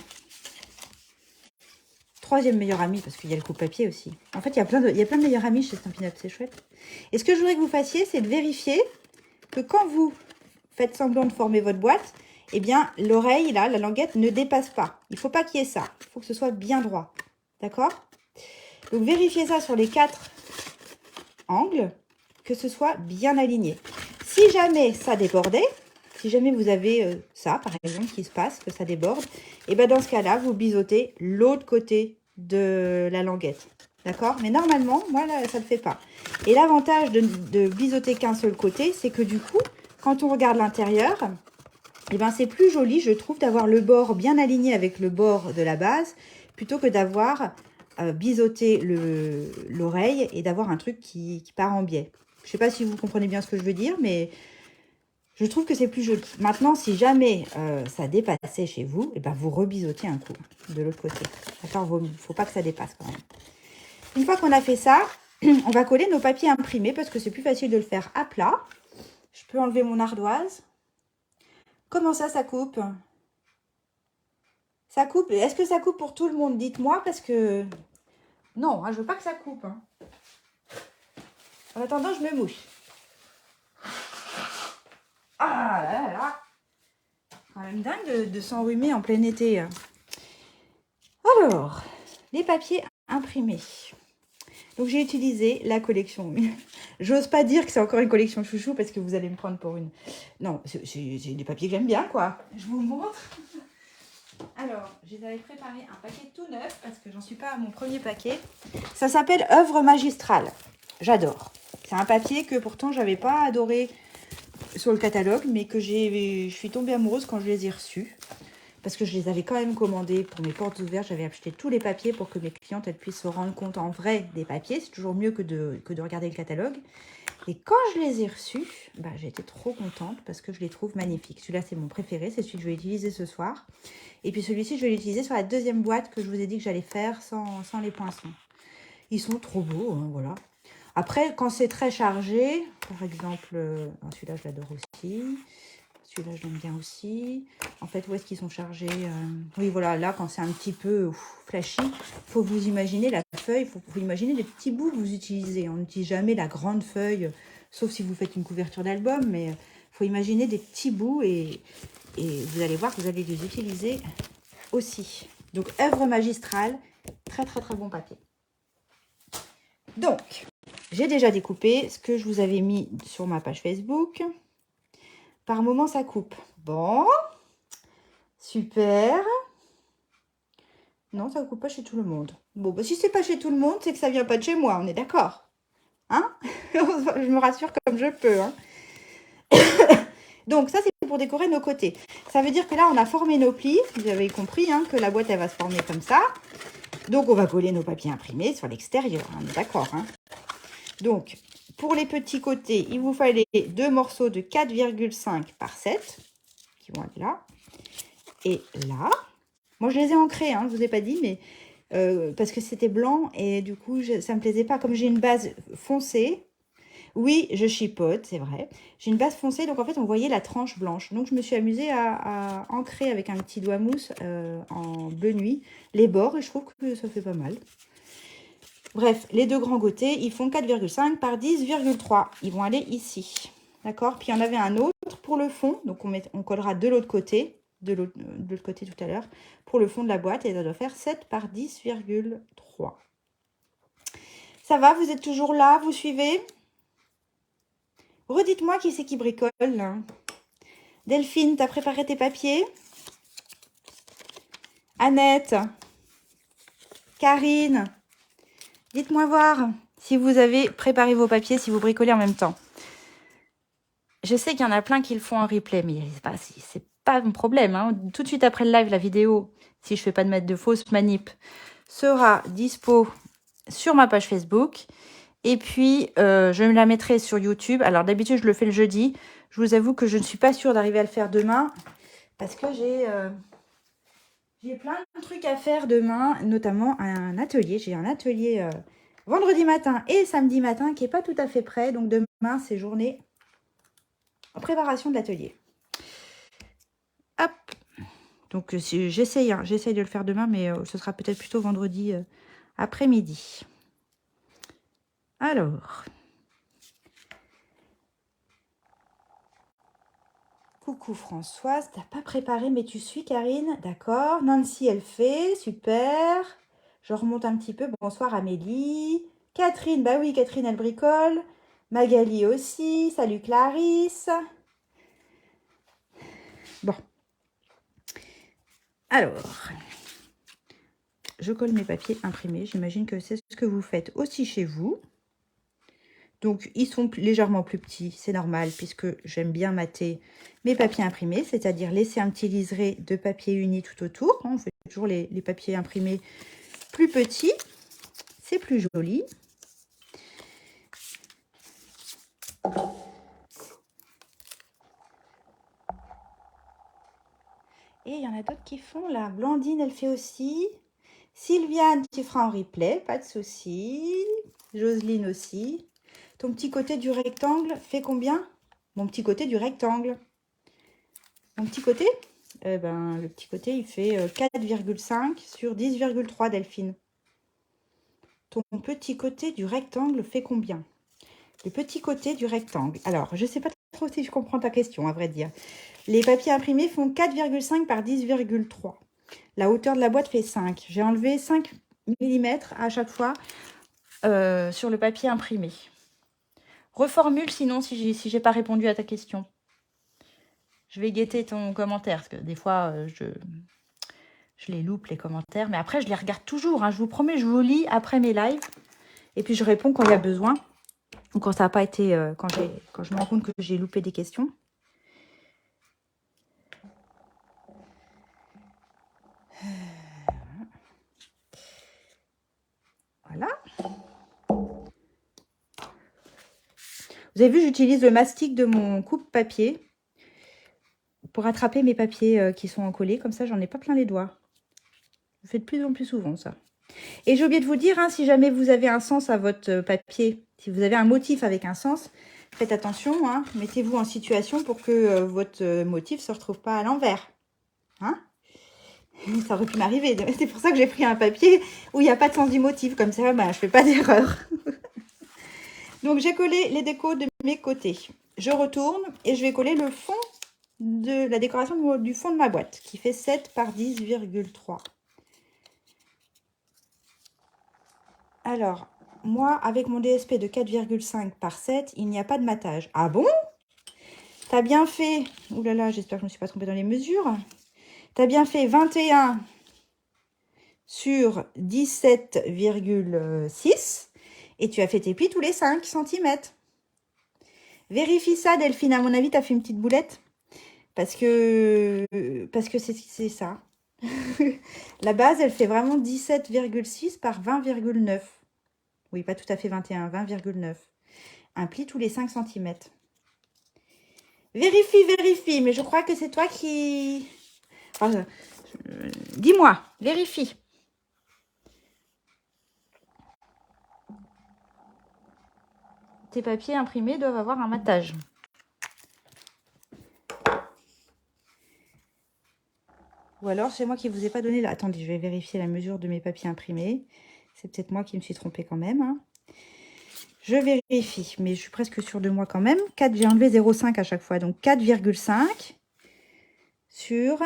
Troisième meilleur ami, parce qu'il y a le coupe-papier aussi. En fait, il y a plein de meilleurs amis chez Stampin' Up, c'est chouette. Et ce que je voudrais que vous fassiez, c'est de vérifier que quand vous faites semblant de former votre boîte, eh bien, l'oreille, là, la languette, ne dépasse pas. Il ne faut pas qu'il y ait ça. Il faut que ce soit bien droit. D'accord? Donc, vérifiez ça sur les 4 angles, que ce soit bien aligné. Si jamais ça débordait, si jamais vous avez ça, par exemple, qui se passe, que ça déborde, et bien dans ce cas-là, vous biseautez l'autre côté de la languette. D'accord? Mais normalement, moi, là, ça ne le fait pas. Et l'avantage de biseauter qu'un seul côté, c'est que du coup, quand on regarde l'intérieur, et ben c'est plus joli, je trouve, d'avoir le bord bien aligné avec le bord de la base, plutôt que d'avoir biseauté l'oreille et d'avoir un truc qui part en biais. Je ne sais pas si vous comprenez bien ce que je veux dire, mais Je trouve que c'est plus joli. Maintenant, si jamais ça dépassait chez vous, et ben vous rebisotez un coup de l'autre côté. D'accord, il ne faut pas que ça dépasse quand même. Une fois qu'on a fait ça, on va coller nos papiers imprimés parce que c'est plus facile de le faire à plat. Je peux enlever mon ardoise. Comment ça coupe? Ça coupe. Est-ce que ça coupe pour tout le monde? Dites-moi parce que... Non, hein, je veux pas que ça coupe. Hein. En attendant, je me mouche. Ah là là là. Quand même dingue de s'enrhumer en plein été. Hein. Alors, les papiers imprimés. Donc, j'ai utilisé la collection. J'ose pas dire que c'est encore une collection chouchou parce que vous allez me prendre pour une... Non, c'est des papiers que j'aime bien, quoi. Je vous montre. Alors, je les avais préparé un paquet tout neuf parce que j'en suis pas à mon premier paquet. Ça s'appelle Œuvre magistrale. J'adore. C'est un papier que pourtant, j'avais pas adoré sur le catalogue, mais que je suis tombée amoureuse quand je les ai reçus. Parce que je les avais quand même commandés pour mes portes ouvertes. J'avais acheté tous les papiers pour que mes clientes elles puissent se rendre compte en vrai des papiers. C'est toujours mieux que de regarder le catalogue. Et quand je les ai reçus, bah, j'étais trop contente parce que je les trouve magnifiques. Celui-là, c'est mon préféré. C'est celui que je vais utiliser ce soir. Et puis celui-ci, je vais l'utiliser sur la deuxième boîte que je vous ai dit que j'allais faire sans les poinçons. Ils sont trop beaux, hein, voilà. Après, quand c'est très chargé, par exemple, celui-là, je l'adore aussi. Celui-là, je l'aime bien aussi. En fait, où est-ce qu'ils sont chargés? Oui, voilà, là, quand c'est un petit peu flashy, il faut vous imaginer la feuille, il faut vous imaginer les petits bouts que vous utilisez. On n'utilise jamais la grande feuille, sauf si vous faites une couverture d'album, mais il faut imaginer des petits bouts et vous allez voir que vous allez les utiliser aussi. Donc, œuvre magistrale, très, très, très bon papier. Donc, j'ai déjà découpé ce que je vous avais mis sur ma page Facebook. Par moment, ça coupe. Bon, super. Non, ça ne coupe pas chez tout le monde. Bon, bah, si c'est pas chez tout le monde, c'est que ça vient pas de chez moi, on est d'accord. Hein? Je me rassure comme je peux. Hein. Donc, ça, c'est pour décorer nos côtés. Ça veut dire que là, on a formé nos plis. Vous avez compris hein, que la boîte, elle va se former comme ça. Donc, on va coller nos papiers imprimés sur l'extérieur. Hein, on est d'accord. Hein. Donc, pour les petits côtés, il vous fallait 2 morceaux de 4,5 par 7 qui vont être là. Et là, moi je les ai ancrés, hein, je ne vous ai pas dit, mais parce que c'était blanc et du coup, ça ne me plaisait pas. Comme j'ai une base foncée, oui, je chipote, c'est vrai. J'ai une base foncée, donc en fait, on voyait la tranche blanche. Donc, je me suis amusée à ancrer avec un petit doigt mousse en bleu nuit les bords et je trouve que ça fait pas mal. Bref, les deux grands côtés, ils font 4,5 par 10,3. Ils vont aller ici. D'accord? Puis, il y en avait un autre pour le fond. Donc, on collera de l'autre côté, de l'autre côté tout à l'heure, pour le fond de la boîte. Et ça doit faire 7 par 10,3. Ça va? Vous êtes toujours là? Vous suivez? Redites-moi qui c'est qui bricole. Là. Delphine, t'as préparé tes papiers? Annette? Karine? Dites-moi voir si vous avez préparé vos papiers, si vous bricolez en même temps. Je sais qu'il y en a plein qui le font en replay, mais c'est pas mon problème. Hein. Tout de suite après le live, la vidéo, si je fais pas de fausses manip, sera dispo sur ma page Facebook. Et puis, je me la mettrai sur YouTube. Alors, d'habitude, je le fais le jeudi. Je vous avoue que je ne suis pas sûre d'arriver à le faire demain. Parce que j'ai plein de trucs à faire demain, notamment un atelier. J'ai un atelier vendredi matin et samedi matin qui n'est pas tout à fait prêt. Donc, demain, c'est journée en préparation de l'atelier. Hop. Donc, j'essaye de le faire demain, mais ce sera peut-être plutôt vendredi après-midi. Alors. Coucou Françoise, t'as pas préparé, mais tu suis Karine, d'accord. Nancy, elle fait, super. Je remonte un petit peu. Bonsoir Amélie. Catherine, bah oui, Catherine, elle bricole. Magali aussi. Salut Clarisse. Bon. Alors, je colle mes papiers imprimés. J'imagine que c'est ce que vous faites aussi chez vous. Donc, ils sont légèrement plus petits, c'est normal, puisque j'aime bien mater mes papiers imprimés, c'est-à-dire laisser un petit liseré de papier uni tout autour. On fait toujours les papiers imprimés plus petits, c'est plus joli. Et il y en a d'autres qui font là. Blandine, elle fait aussi. Sylviane, tu feras en replay, pas de souci. Jocelyne aussi. Ton petit côté du rectangle fait combien? Mon petit côté du rectangle. Mon petit côté? Le petit côté, il fait 4,5 sur 10,3, Delphine. Ton petit côté du rectangle fait combien? Le petit côté du rectangle. Alors, je ne sais pas trop si je comprends ta question, à vrai dire. Les papiers imprimés font 4,5 par 10,3. La hauteur de la boîte fait 5. J'ai enlevé 5 mm à chaque fois sur le papier imprimé. Reformule sinon si j'ai pas répondu à ta question. Je vais guetter ton commentaire, parce que des fois, je les loupe, les commentaires. Mais après, je les regarde toujours. Hein. Je vous promets, je vous lis après mes lives. Et puis, je réponds quand il y a besoin. Ou quand ça n'a pas été... quand je me rends compte que j'ai loupé des questions. Voilà. Vous avez vu, j'utilise le mastic de mon coupe-papier pour attraper mes papiers qui sont encollés. Comme ça, j'en ai pas plein les doigts. Je fais de plus en plus souvent ça. Et j'ai oublié de vous dire, hein, si jamais vous avez un sens à votre papier, si vous avez un motif avec un sens, faites attention, hein, mettez-vous en situation pour que votre motif ne se retrouve pas à l'envers. Hein? Ça aurait pu m'arriver. C'est pour ça que j'ai pris un papier où il n'y a pas de sens du motif. Comme ça, je ne fais pas d'erreur. Donc, j'ai collé les décos de mes côtés. Je retourne et je vais coller le fond de la décoration du fond de ma boîte qui fait 7 par 10,3. Alors, moi, avec mon DSP de 4,5 par 7, il n'y a pas de matage. Ah bon? T'as bien fait... Ouh là là, j'espère que je ne me suis pas trompée dans les mesures. T'as bien fait 21 sur 17,6 et tu as fait tes plis tous les 5 cm. Vérifie ça, Delphine. À mon avis, tu as fait une petite boulette. Parce que c'est ça. La base, elle fait vraiment 17,6 par 20,9. Oui, pas tout à fait 21, 20,9. Un pli tous les 5 cm. Vérifie, mais je crois que c'est toi qui... Enfin, dis-moi, vérifie. Tes papiers imprimés doivent avoir un matage. Ou alors, c'est moi qui ne vous ai pas donné... Attendez, je vais vérifier la mesure de mes papiers imprimés. C'est peut-être moi qui me suis trompée quand même. Hein. Je vérifie, mais je suis presque sûre de moi quand même. J'ai enlevé 0,5 à chaque fois. Donc, 4,5 sur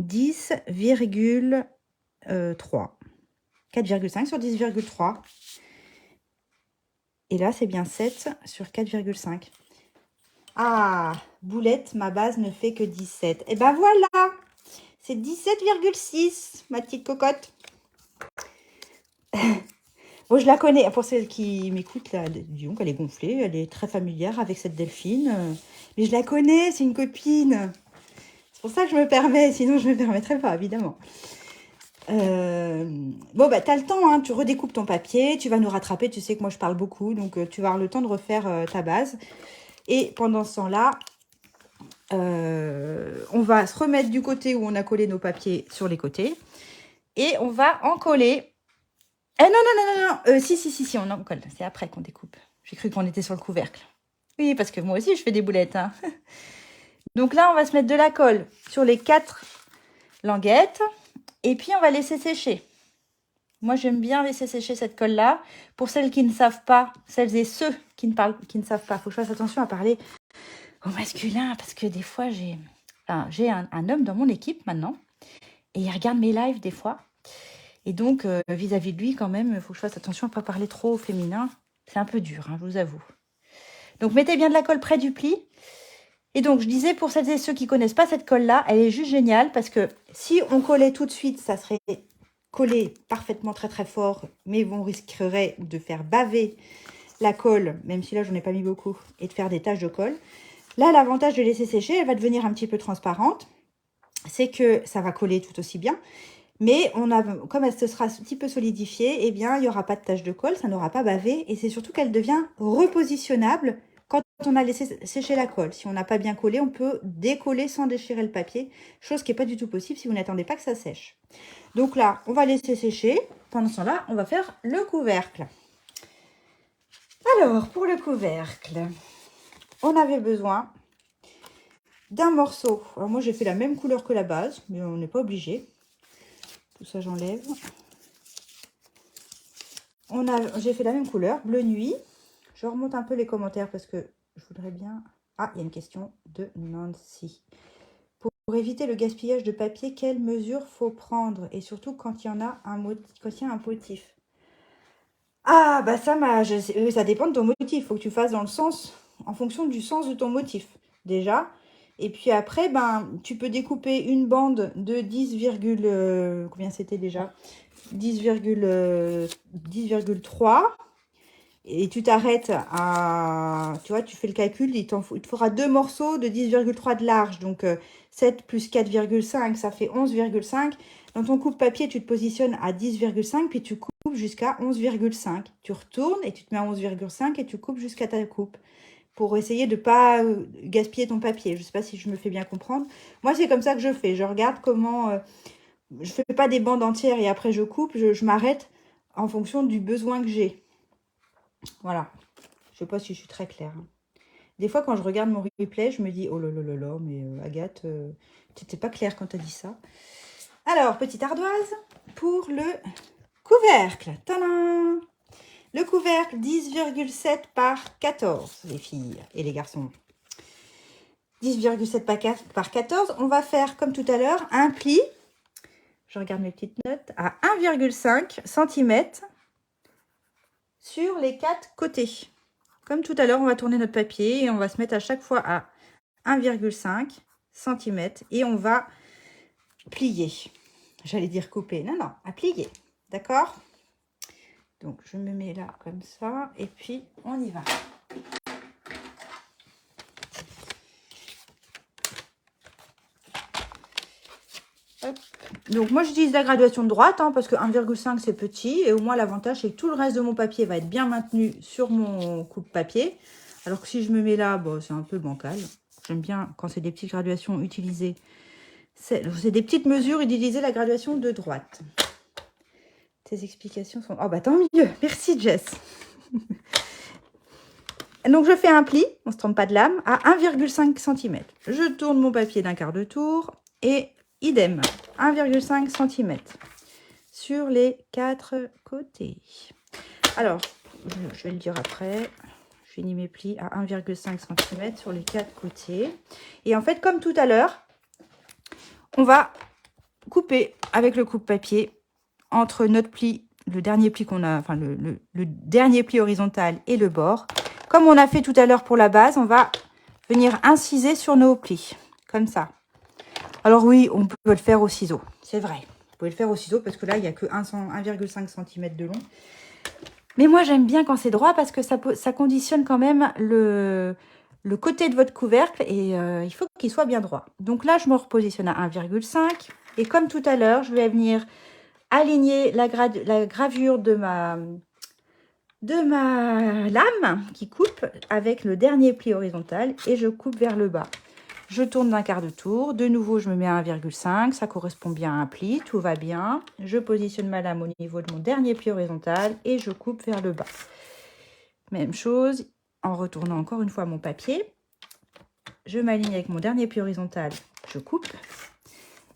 10,3. 4,5 sur 10,3. Et là, c'est bien 7 sur 4,5. Ah, boulette, ma base ne fait que 17. Et ben voilà, c'est 17,6, ma petite cocotte. Bon, je la connais. Pour celles qui m'écoutent, là, disons qu'elle est gonflée. Elle est très familière avec cette Delphine. Mais je la connais, c'est une copine. C'est pour ça que je me permets. Sinon, je ne me permettrais pas, évidemment. Bon, bah, tu as le temps. Hein, tu redécoupes ton papier. Tu vas nous rattraper. Tu sais que moi, je parle beaucoup. Donc, tu vas avoir le temps de refaire ta base. Et pendant ce temps-là, on va se remettre du côté où on a collé nos papiers sur les côtés. Et on va en coller... non. Si, on en colle. C'est après qu'on découpe. J'ai cru qu'on était sur le couvercle. Oui, parce que moi aussi, je fais des boulettes. Hein. Donc là, on va se mettre de la colle sur les 4 languettes. Et puis, on va laisser sécher. Moi, j'aime bien laisser sécher cette colle-là. Pour celles qui ne savent pas, celles et ceux qui ne savent pas, il faut que je fasse attention à parler au masculin. Parce que des fois, j'ai un homme dans mon équipe maintenant. Et il regarde mes lives des fois. Et donc, vis-à-vis de lui, quand même, il faut que je fasse attention à ne pas parler trop au féminin. C'est un peu dur, hein, je vous avoue. Donc, mettez bien de la colle près du pli. Et donc, je disais, pour celles et ceux qui ne connaissent pas cette colle-là, elle est juste géniale parce que si on collait tout de suite, ça serait collé parfaitement très, très fort, mais on risquerait de faire baver la colle, même si là, j'en ai pas mis beaucoup, et de faire des taches de colle. Là, l'avantage de laisser sécher, elle va devenir un petit peu transparente. C'est que ça va coller tout aussi bien. Mais comme elle se sera un petit peu solidifiée, eh bien, il n'y aura pas de tache de colle, ça n'aura pas bavé. Et c'est surtout qu'elle devient repositionnable quand on a laissé sécher la colle. Si on n'a pas bien collé, on peut décoller sans déchirer le papier, chose qui n'est pas du tout possible si vous n'attendez pas que ça sèche. Donc là, on va laisser sécher. Pendant ce temps-là, on va faire le couvercle. Alors, pour le couvercle, on avait besoin d'un morceau. Alors moi, j'ai fait la même couleur que la base, mais on n'est pas obligé. Tout ça, j'enlève. J'ai fait la même couleur, bleu nuit. Je remonte un peu les commentaires parce que je voudrais bien... Ah, il y a une question de Nancy. Pour éviter le gaspillage de papier, quelles mesures faut prendre? Et surtout quand il y en a un motif. Ah, bah ça, ça dépend de ton motif. Il faut que tu fasses dans le sens, en fonction du sens de ton motif, déjà. Et puis après, ben, tu peux découper une bande de 10, combien c'était déjà? 10,3. Et tu t'arrêtes à... Tu vois, tu fais le calcul, il te faudra 2 morceaux de 10,3 de large. Donc, 7 plus 4,5, ça fait 11,5. Dans ton coupe-papier, tu te positionnes à 10,5, puis tu coupes jusqu'à 11,5. Tu retournes et tu te mets à 11,5 et tu coupes jusqu'à ta coupe. Pour essayer de ne pas gaspiller ton papier. Je ne sais pas si je me fais bien comprendre. Moi, c'est comme ça que je fais. Je regarde comment... je ne fais pas des bandes entières et après je coupe. Je m'arrête en fonction du besoin que j'ai. Voilà. Je ne sais pas si je suis très claire. Des fois, quand je regarde mon replay, je me dis, oh là là là là, mais Agathe, tu n'étais pas claire quand tu as dit ça. Alors, petite ardoise pour le couvercle. Tadam! Le couvercle, 10,7 par 14, les filles et les garçons. 10,7 par 14. On va faire, comme tout à l'heure, un pli. Je regarde mes petites notes. À 1,5 cm sur les 4 côtés. Comme tout à l'heure, on va tourner notre papier et on va se mettre à chaque fois à 1,5 cm et on va plier. J'allais dire couper. Non, non, à plier. D'accord? Donc, je me mets là comme ça et puis on y va. Hop. Donc, moi, j'utilise la graduation de droite parce que 1,5 c'est petit et au moins l'avantage c'est que tout le reste de mon papier va être bien maintenu sur mon coupe-papier. Alors que si je me mets là, bon, c'est un peu bancal. J'aime bien quand c'est des petites graduations utiliser. C'est des petites mesures utiliser la graduation de droite. Tes explications sont... Oh, bah tant mieux. Merci, Jess. Donc, je fais un pli, on ne se trompe pas de lame, à 1,5 cm. Je tourne mon papier d'un quart de tour et idem, 1,5 cm sur les 4 côtés. Alors, je vais le dire après. Je finis mes plis à 1,5 cm sur les 4 côtés. Et en fait, comme tout à l'heure, on va couper avec le coupe-papier entre notre pli, le dernier pli qu'on a, enfin le dernier pli horizontal et le bord. Comme on a fait tout à l'heure pour la base, on va venir inciser sur nos plis, comme ça. Alors oui, on peut le faire au ciseau, c'est vrai. Vous pouvez le faire au ciseau parce que là, il n'y a que 1,5 cm de long. Mais moi, j'aime bien quand c'est droit parce que ça conditionne quand même le côté de votre couvercle et il faut qu'il soit bien droit. Donc là, je me repositionne à 1,5 et comme tout à l'heure, je vais venir aligner la gravure de ma lame qui coupe avec le dernier pli horizontal et je coupe vers le bas. Je tourne d'un quart de tour. De nouveau, je me mets à 1,5. Ça correspond bien à un pli. Tout va bien. Je positionne ma lame au niveau de mon dernier pli horizontal et je coupe vers le bas. Même chose en retournant encore une fois mon papier. Je m'aligne avec mon dernier pli horizontal. Je coupe.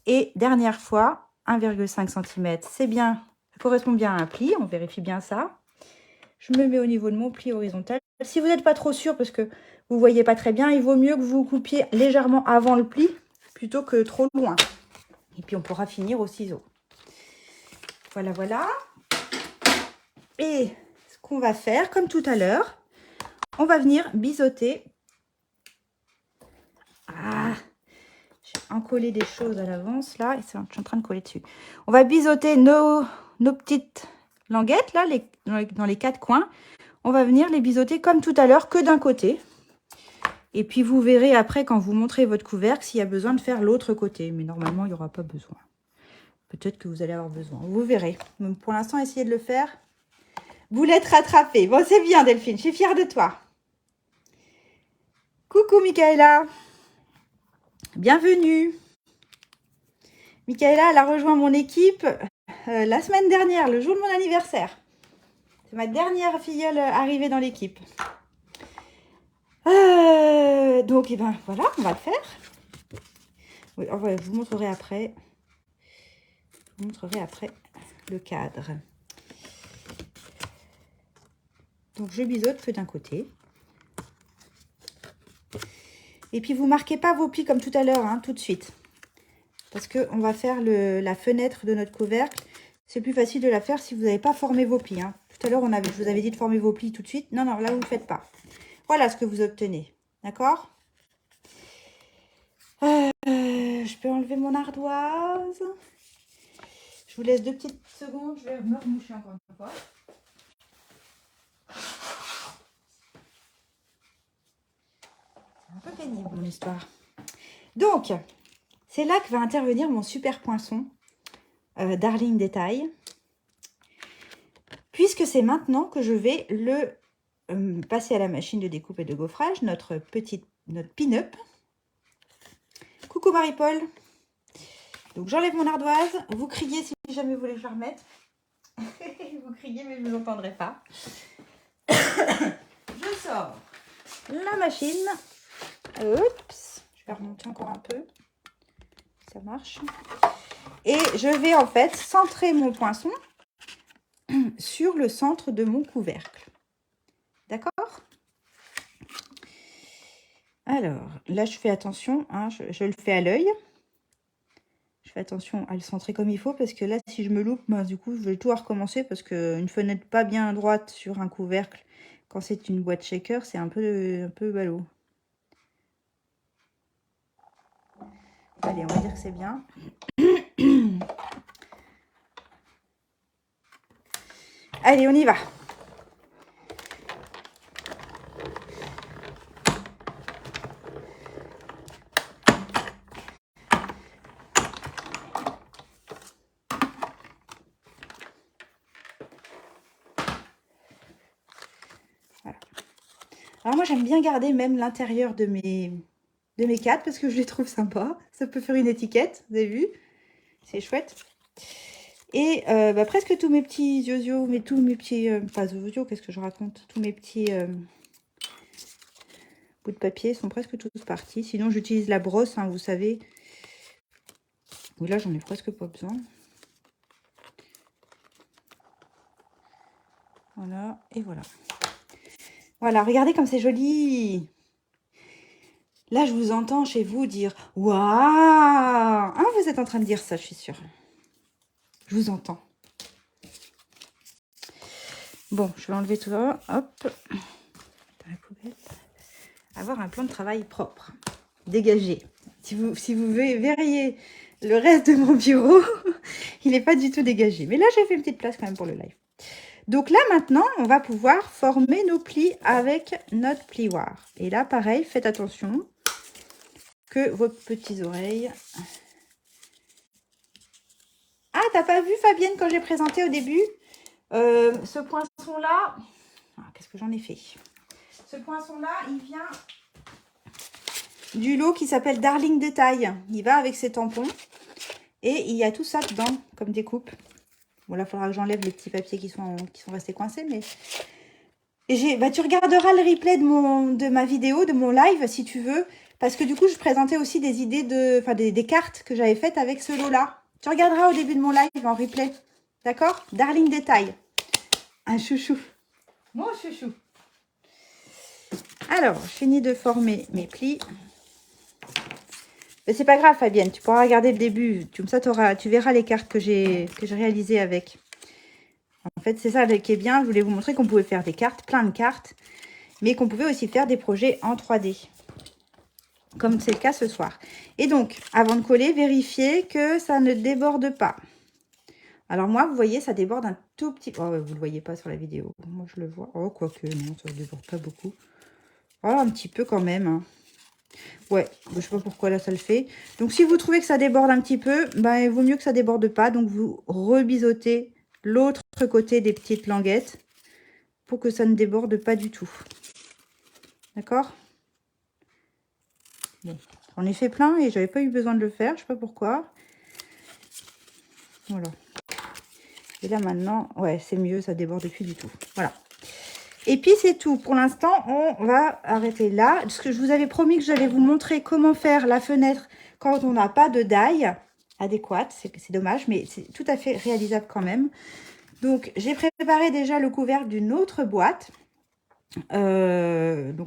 Et dernière fois, 1,5 cm. C'est bien. Ça correspond bien à un pli. On vérifie bien ça. Je me mets au niveau de mon pli horizontal. Si vous n'êtes pas trop sûr parce que vous ne voyez pas très bien, il vaut mieux que vous coupiez légèrement avant le pli plutôt que trop loin. Et puis on pourra finir au ciseau. Voilà, voilà. Et ce qu'on va faire, comme tout à l'heure, on va venir biseauter. Ah, j'ai encollé des choses à l'avance là et je suis en train de coller dessus. On va biseauter nos petites languettes là, dans les 4 coins. On va venir les biseauter comme tout à l'heure, que d'un côté. Et puis, vous verrez après, quand vous montrez votre couvercle, s'il y a besoin de faire l'autre côté. Mais normalement, il n'y aura pas besoin. Peut-être que vous allez avoir besoin. Vous verrez. Mais pour l'instant, essayez de le faire. Vous l'êtes rattrapé. Bon, c'est bien, Delphine. Je suis fière de toi. Coucou Michaela, bienvenue. Michaela, elle a rejoint mon équipe la semaine dernière, le jour de mon anniversaire. C'est ma dernière filleule arrivée dans l'équipe. Donc, eh ben, voilà, on va le faire. Oui, enfin, je vous montrerai après. Je vous montrerai après le cadre. Donc, je biseaute que d'un côté. Et puis, vous marquez pas vos plis comme tout à l'heure, hein, tout de suite. Parce qu'on va faire la fenêtre de notre couvercle. C'est plus facile de la faire si vous n'avez pas formé vos plis. Hein. Tout à l'heure, je vous avais dit de former vos plis tout de suite. Non, non, là, vous ne le faites pas. Voilà ce que vous obtenez. D'accord? Je peux enlever mon ardoise. Je vous laisse 2 petites secondes. Je vais me remoucher encore une fois. C'est un peu pénible, mon histoire. Donc, c'est là que va intervenir mon super poinçon, Darling Détail. Puisque c'est maintenant que je vais le passer à la machine de découpe et de gaufrage, notre pin-up. Coucou Marie-Paul. Donc j'enlève mon ardoise. Vous criez si jamais vous voulez que je la remette. Vous criez mais je ne vous entendrai pas. Je sors la machine. Oups. Je vais remonter encore un peu. Ça marche. Et je vais en fait centrer mon poinçon sur le centre de mon couvercle. D'accord? Alors, là, je fais attention, hein, je le fais à l'œil. Je fais attention à le centrer comme il faut, parce que là, si je me loupe, ben, du coup, je vais tout recommencer, parce qu'une fenêtre pas bien droite sur un couvercle, quand c'est une boîte shaker, c'est un peu ballot. Allez, on va dire que c'est bien. Allez, on y va. Voilà. Alors moi, j'aime bien garder même l'intérieur de mes cadres, parce que je les trouve sympas. Ça peut faire une étiquette, vous avez vu? C'est chouette. Et presque tous mes petits yosios, mais tous mes petits... pas yosios, qu'est-ce que je raconte? Tous mes petits bouts de papier sont presque tous partis. Sinon, j'utilise la brosse, hein, vous savez. Oui, là, j'en ai presque pas besoin. Voilà, et voilà. Voilà, regardez comme c'est joli. Là, je vous entends chez vous dire « Waouh !» Ah, vous êtes en train de dire ça, je suis sûre. Je vous entends. Bon, je vais enlever tout ça. Hop. Dans la poubelle. Avoir un plan de travail propre. Dégagé. Si vous verriez le reste de mon bureau, il n'est pas du tout dégagé. Mais là, j'ai fait une petite place quand même pour le live. Donc là, maintenant, on va pouvoir former nos plis avec notre plioir. Et là, pareil, faites attention que vos petites oreilles... Ah, t'as pas vu, Fabienne, quand j'ai présenté au début ce poinçon-là... Ah, qu'est-ce que j'en ai fait? Ce poinçon-là, il vient du lot qui s'appelle Darling Détail. Il va avec ses tampons. Et il y a tout ça dedans, comme découpe. Bon, là, il faudra que j'enlève les petits papiers qui sont restés coincés. Mais et tu regarderas le replay de ma vidéo, de mon live, si tu veux. Parce que du coup, je présentais aussi des idées des cartes que j'avais faites avec ce lot-là. Tu regarderas au début de mon live en replay. D'accord? Darling Détail. Un chouchou. Mon chouchou. Alors, je finis de former mes plis. Mais c'est pas grave, Fabienne. Tu pourras regarder le début. Comme ça, tu verras les cartes que j'ai réalisées avec. En fait, c'est ça qui est bien. Je voulais vous montrer qu'on pouvait faire des cartes, plein de cartes. Mais qu'on pouvait aussi faire des projets en 3D. Comme c'est le cas ce soir. Et donc, avant de coller, vérifiez que ça ne déborde pas. Alors moi, vous voyez, ça déborde un tout petit peu. Oh, vous ne le voyez pas sur la vidéo. Moi, je le vois. Oh, quoique, non, ça ne déborde pas beaucoup. Oh, un petit peu quand même. Hein. Ouais, je ne sais pas pourquoi là, ça le fait. Donc, si vous trouvez que ça déborde un petit peu, ben, il vaut mieux que ça ne déborde pas. Donc, vous rebisotez l'autre côté des petites languettes pour que ça ne déborde pas du tout. D'accord ? Bon, j'en ai fait plein et j'avais pas eu besoin de le faire, je sais pas pourquoi. Voilà. Et là maintenant, ouais, c'est mieux, ça déborde plus du tout. Voilà. Et puis c'est tout. Pour l'instant, on va arrêter là. Parce que je vous avais promis que j'allais vous montrer comment faire la fenêtre quand on n'a pas de die adéquate. C'est dommage, mais c'est tout à fait réalisable quand même. Donc, j'ai préparé déjà le couvercle d'une autre boîte. Donc,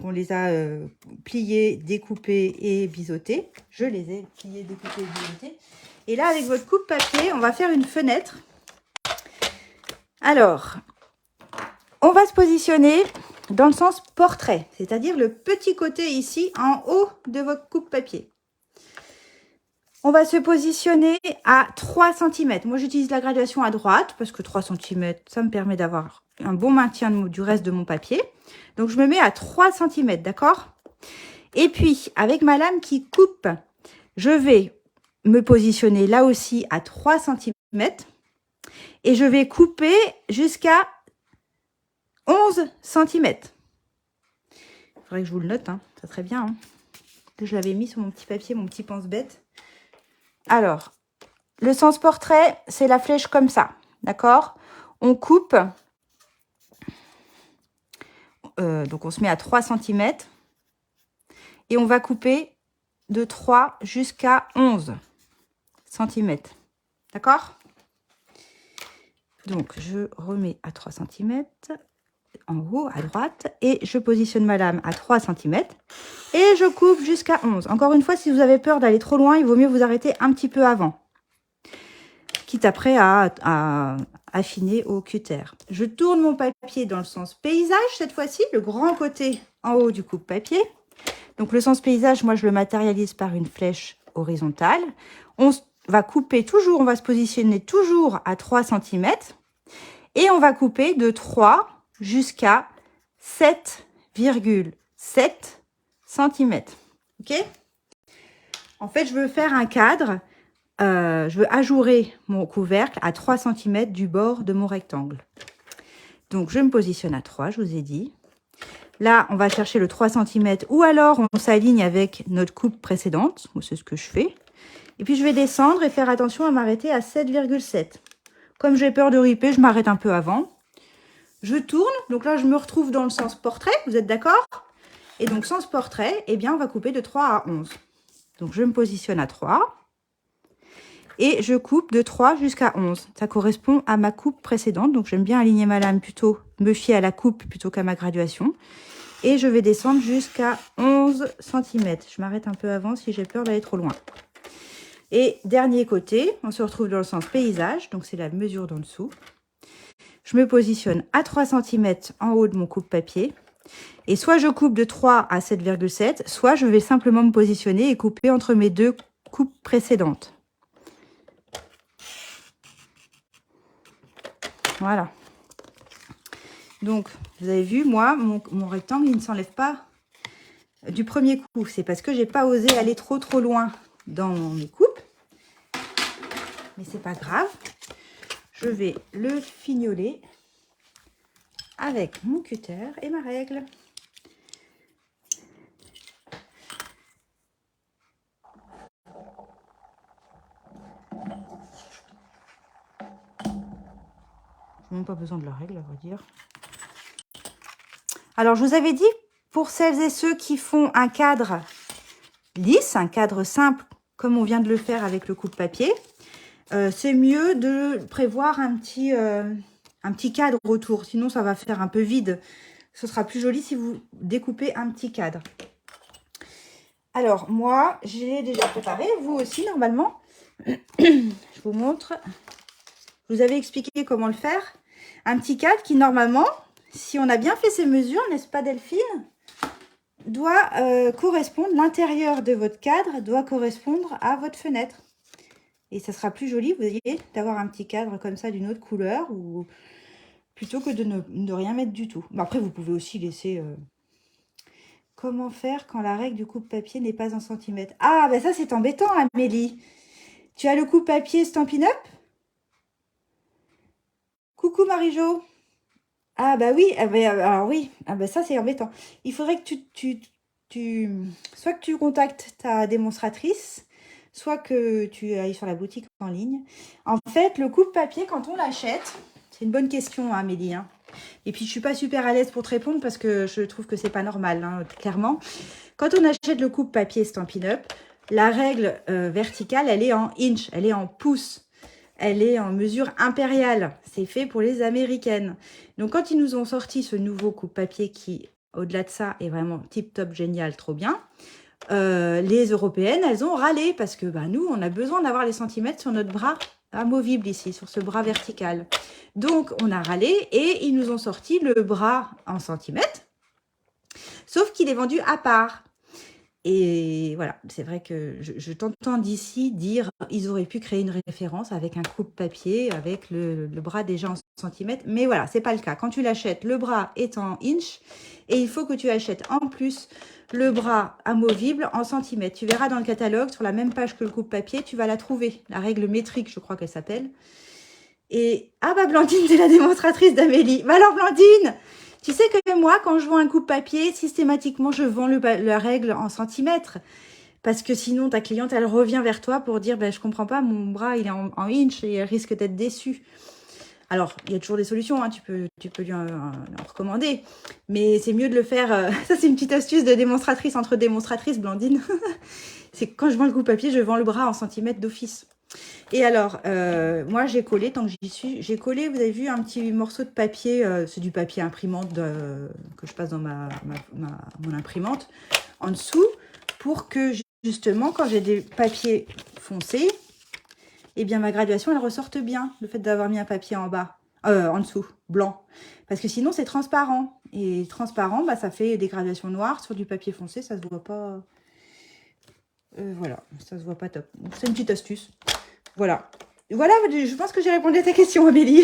on les a pliés, découpés et biseautés. Je les ai pliés, découpés et biseautés. Et là, avec votre coupe papier, on va faire une fenêtre. Alors, on va se positionner dans le sens portrait, c'est-à-dire le petit côté ici en haut de votre coupe papier. On va se positionner à 3 cm. Moi, j'utilise la graduation à droite parce que 3 cm, ça me permet d'avoir un bon maintien du reste de mon papier. Donc, je me mets à 3 cm, d'accord? Et puis, avec ma lame qui coupe, je vais me positionner là aussi à 3 cm et je vais couper jusqu'à 11 cm. Il faudrait que je vous le note, hein. Ça serait bien. Hein. Je l'avais mis sur mon petit papier, mon petit pense-bête. Alors, le sens portrait, c'est la flèche comme ça, d'accord? On coupe, donc on se met à 3 cm et on va couper de 3 jusqu'à 11 cm, d'accord? Donc, je remets à 3 cm en haut à droite et je positionne ma lame à 3 cm et je coupe jusqu'à 11. Encore une fois, si vous avez peur d'aller trop loin, il vaut mieux vous arrêter un petit peu avant. Quitte après à affiner au cutter. Je tourne mon papier dans le sens paysage cette fois-ci, le grand côté en haut du coupe-papier. Donc le sens paysage, moi je le matérialise par une flèche horizontale. On va couper toujours, on va se positionner toujours à 3 cm et on va couper de 3 jusqu'à 7,7 cm. Ok? En fait, je veux faire un cadre. Je veux ajourer mon couvercle à 3 cm du bord de mon rectangle. Donc, je me positionne à 3, je vous ai dit. Là, on va chercher le 3 cm ou alors on s'aligne avec notre coupe précédente. C'est ce que je fais. Et puis, je vais descendre et faire attention à m'arrêter à 7,7. Comme j'ai peur de riper, je m'arrête un peu avant. Je tourne. Donc là, je me retrouve dans le sens portrait. Vous êtes d'accord? Et donc, sens portrait, eh bien, on va couper de 3 à 11. Donc, je me positionne à 3. Et je coupe de 3 jusqu'à 11. Ça correspond à ma coupe précédente. Donc, j'aime bien aligner ma lame plutôt, me fier à la coupe plutôt qu'à ma graduation. Et je vais descendre jusqu'à 11 cm. Je m'arrête un peu avant si j'ai peur d'aller trop loin. Et dernier côté, on se retrouve dans le sens paysage. Donc, c'est la mesure d'en dessous. Je me positionne à 3 cm en haut de mon coupe-papier. Et soit je coupe de 3 à 7,7, soit je vais simplement me positionner et couper entre mes deux coupes précédentes. Voilà. Donc, vous avez vu, moi, mon rectangle, il ne s'enlève pas du premier coup. C'est parce que j'ai pas osé aller trop loin dans mes coupes. Mais c'est pas grave. Je vais le fignoler avec mon cutter et ma règle. Je n'ai même pas besoin de la règle, à vrai dire. Alors, je vous avais dit, pour celles et ceux qui font un cadre lisse, un cadre simple, comme on vient de le faire avec le coupe-papier, c'est mieux de prévoir un petit cadre autour. Sinon, ça va faire un peu vide. Ce sera plus joli si vous découpez un petit cadre. Alors, moi, j'ai déjà préparé. Vous aussi, normalement. Je vous montre. Je vous avais expliqué comment le faire. Un petit cadre qui, normalement, si on a bien fait ses mesures, n'est-ce pas Delphine, doit correspondre, l'intérieur de votre cadre doit correspondre à votre fenêtre. Et ça sera plus joli, vous voyez, d'avoir un petit cadre comme ça d'une autre couleur, ou plutôt que de ne rien mettre du tout. Après, vous pouvez aussi laisser... Comment faire quand la règle du coupe-papier n'est pas en centimètres? Ah, ben ça, c'est embêtant, Amélie. Tu as le coupe-papier Stampin' Up? Coucou, Marie-Jo. Ah, bah oui, ah, bah, alors oui. Ah, bah ça, c'est embêtant. Il faudrait que tu soit que tu contactes ta démonstratrice, soit que tu ailles sur la boutique en ligne. En fait, le coupe-papier, quand on l'achète, c'est une bonne question, hein, Amélie. Hein. Et puis, je suis pas super à l'aise pour te répondre parce que je trouve que c'est pas normal, hein, clairement. Quand on achète le coupe-papier Stampin' Up, la règle verticale, elle est en inch, elle est en pouces. Elle est en mesure impériale. C'est fait pour les Américaines. Donc, quand ils nous ont sorti ce nouveau coupe-papier qui, au-delà de ça, est vraiment tip-top, génial, trop bien, les Européennes, elles ont râlé parce que nous, on a besoin d'avoir les centimètres sur notre bras amovible ici, sur ce bras vertical. Donc, on a râlé et ils nous ont sorti le bras en centimètres, sauf qu'il est vendu à part. Et voilà, c'est vrai que je t'entends d'ici dire ils auraient pu créer une référence avec un coupe-papier, avec le bras déjà en centimètres. Mais voilà, c'est pas le cas. Quand tu l'achètes, le bras est en inch et il faut que tu achètes en plus le bras amovible en centimètres. Tu verras dans le catalogue, sur la même page que le coupe-papier, tu vas la trouver. La règle métrique, je crois qu'elle s'appelle. Et ah Blandine, c'est la démonstratrice d'Amélie. Alors Blandine, tu sais que moi, quand je vends un coupe-papier, systématiquement, je vends la règle en centimètres. Parce que sinon, ta cliente, elle revient vers toi pour dire, je comprends pas, mon bras, il est en inch et elle risque d'être déçue. Alors, il y a toujours des solutions, hein, tu peux lui en recommander. Mais c'est mieux de le faire. Ça, c'est une petite astuce de démonstratrice entre démonstratrices, Blandine. C'est que quand je vends le coupe-papier, je vends le bras en centimètres d'office. Et alors, moi, j'ai collé, tant que j'y suis, j'ai collé, vous avez vu, un petit morceau de papier, c'est du papier imprimante que je passe dans mon imprimante, en dessous, pour que, justement, quand j'ai des papiers foncés, eh bien, ma graduation, elle ressorte bien, le fait d'avoir mis un papier en bas, en dessous, blanc. Parce que sinon, c'est transparent. Et transparent, ça fait des graduations noires sur du papier foncé, ça se voit pas... voilà, ça se voit pas top. C'est une petite astuce. Voilà. Voilà, je pense que j'ai répondu à ta question, Amélie.